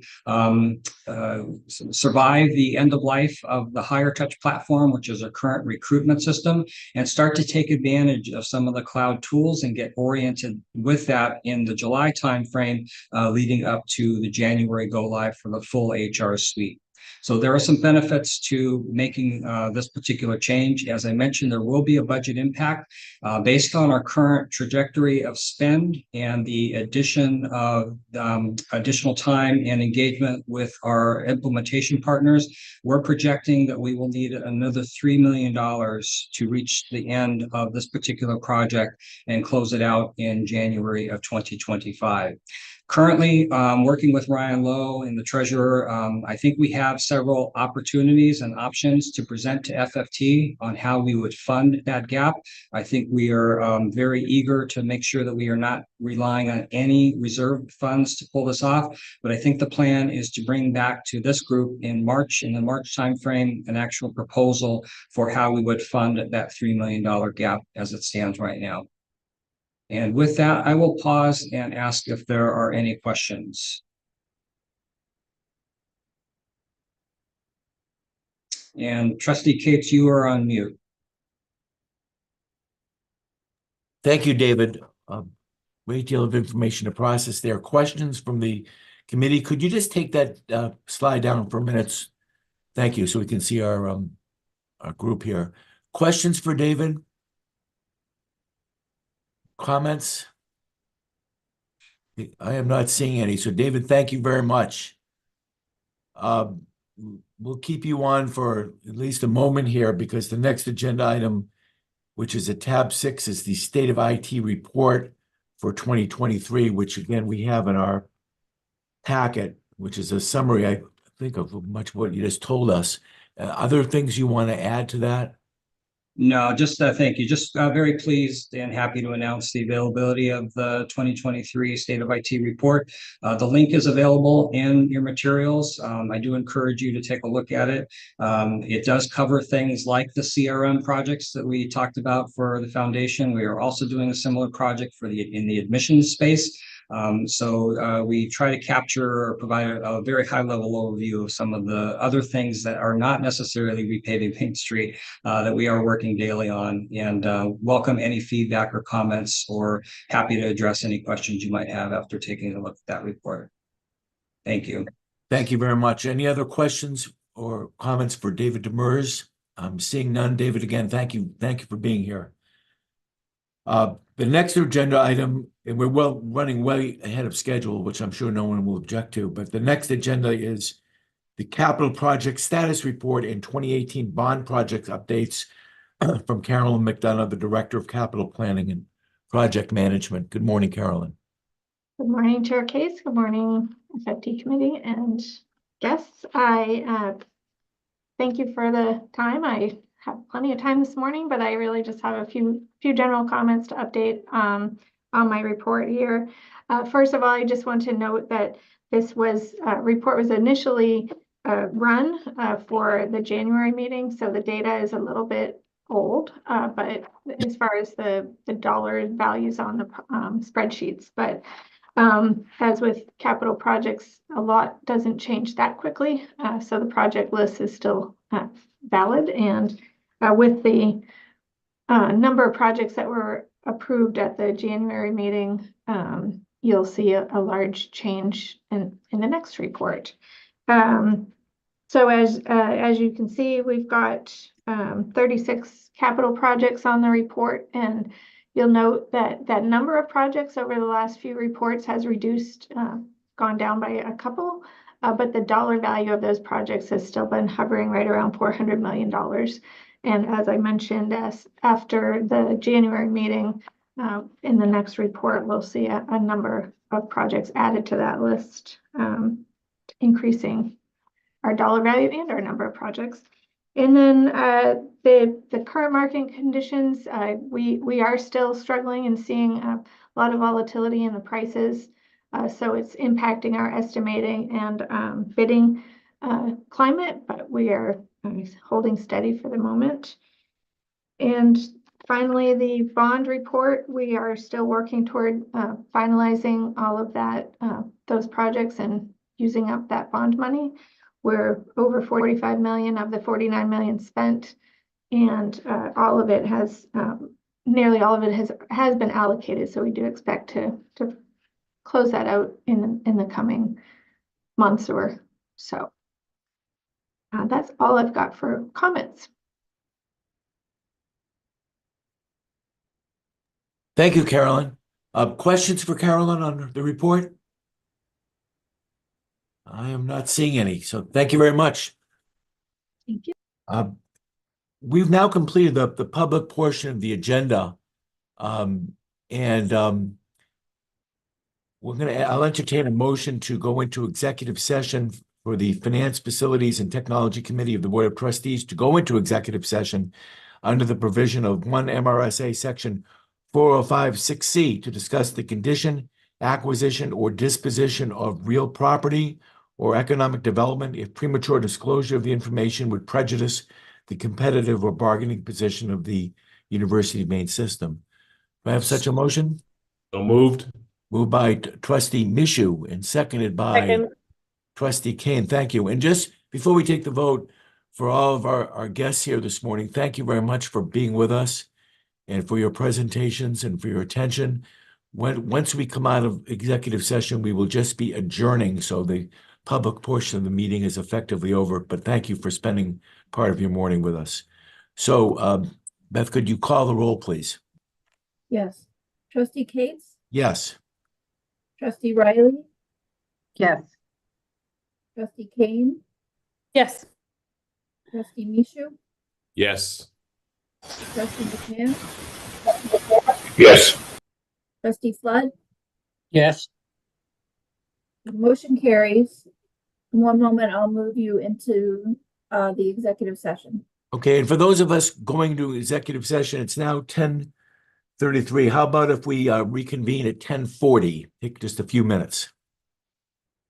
survive the end of life of the Higher Touch platform, which is our current recruitment system, and start to take advantage of some of the cloud tools and get oriented with that in the July timeframe, leading up to the January go live for the full HR suite. So there are some benefits to making this particular change. As I mentioned, there will be a budget impact based on our current trajectory of spend and the addition of additional time and engagement with our implementation partners. We're projecting that we will need another $3 million to reach the end of this particular project and close it out in January of 2025. Currently, working with Ryan Lowe and the treasurer, I think we have several opportunities and options to present to FFT on how we would fund that gap. I think we are very eager to make sure that we are not relying on any reserve funds to pull this off. But I think the plan is to bring back to this group in the March timeframe, an actual proposal for how we would fund that $3 million gap as it stands right now. And with that, I will pause and ask if there are any questions. And Trustee Cates, you are on mute. Thank you, David. Great deal of information to process there. Questions from the committee? Could you just take that slide down for minutes? Thank you, so we can see our group here. Questions for David? Comments? I am not seeing any. So David, thank you very much. We'll keep you on for at least a moment here because the next agenda item, which is at tab 6, is the State of IT report for 2023, which again, we have in our packet, which is a summary, I think, of much of what you just told us. Other things you want to add to that? No, just thank you. Just very pleased and happy to announce the availability of the 2023 State of IT report. The link is available in your materials. I do encourage you to take a look at it. It does cover things like the CRM projects that we talked about for the foundation. We are also doing a similar project for in the admissions space. So we try to capture or provide a very high level overview of some of the other things that are not necessarily repaving Main Street that we are working daily on, and welcome any feedback or comments, or happy to address any questions you might have after taking a look at that report. Thank you. Thank you very much. Any other questions or comments for David Demers? I'm seeing none. David, again, thank you. Thank you for being here. The next agenda item, and we're running way ahead of schedule, which I'm sure no one will object to, but the next agenda is the capital project status report and 2018 bond project updates from Carolyn McDonough, the Director of Capital Planning and Project Management. Good morning, Carolyn. Good morning, Chair Case. Good morning, FFT Committee and guests. I thank you for the time. I have plenty of time this morning, but I really just have a few general comments to update on my report here. First of all, I just want to note that this report was initially run for the January meeting, so the data is a little bit old, but as far as the dollar values on the spreadsheets, but as with capital projects, a lot doesn't change that quickly. So the project list is still valid. And with the number of projects that were approved at the January meeting, you'll see a large change in the next report. So as you can see, we've got 36 capital projects on the report, and you'll note that that number of projects over the last few reports has reduced, gone down by a couple, but the dollar value of those projects has still been hovering right around $400 million. And as I mentioned, after the January meeting, in the next report, we'll see a number of projects added to that list, increasing our dollar value and our number of projects. And then the current market conditions, we are still struggling and seeing a lot of volatility in the prices. So it's impacting our estimating and bidding climate, but we are holding steady for the moment. And finally, the bond report, we are still working toward finalizing all of that, those projects and using up that bond money. We're over 45 million of the 49 million spent, and all of it has, nearly all of it has been allocated. So we do expect to close that out in the coming months or so. That's all I've got for comments. Thank you, Carolyn. Questions for Carolyn on the report? I am not seeing any, so thank you very much. Thank you. We've now completed the public portion of the agenda. I'll entertain a motion to go into executive session for the Finance, Facilities, and Technology Committee of the Board of Trustees to go into executive session under the provision of 1 MRSA Section 4056C to discuss the condition, acquisition, or disposition of real property or economic development if premature disclosure of the information would prejudice the competitive or bargaining position of the University of Maine system. Do I have such a motion? So moved. Moved by Trustee Mishu and seconded by Trustee Kane. Thank you. And just before we take the vote, for all of our guests here this morning, thank you very much for being with us and for your presentations and for your attention. Once we come out of executive session, we will just be adjourning, so the public portion of the meeting is effectively over, but thank you for spending part of your morning with us. So, Beth, could you call the roll, please? Yes. Trustee Cates? Yes. Trustee Riley? Yes. Trustee Kane? Yes. Trustee Mishu? Yes. Trustee McMahon? Yes. Trustee Flood? Yes. The motion carries. In one moment, I'll move you into the executive session. Okay, and for those of us going to executive session, it's now 10:33. How about if we reconvene at 10:40? Take just a few minutes.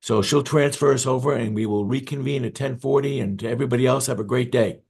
So she'll transfer us over and we will reconvene at 10:40, and to everybody else, have a great day.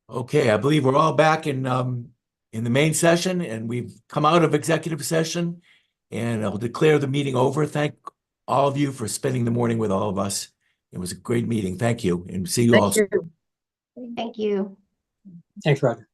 Okay, I believe we're all back in the main session, and we've come out of executive session, and I'll declare the meeting over. Thank all of you for spending the morning with all of us. It was a great meeting. Thank you, and see you all. Thank you. Thanks, Roger.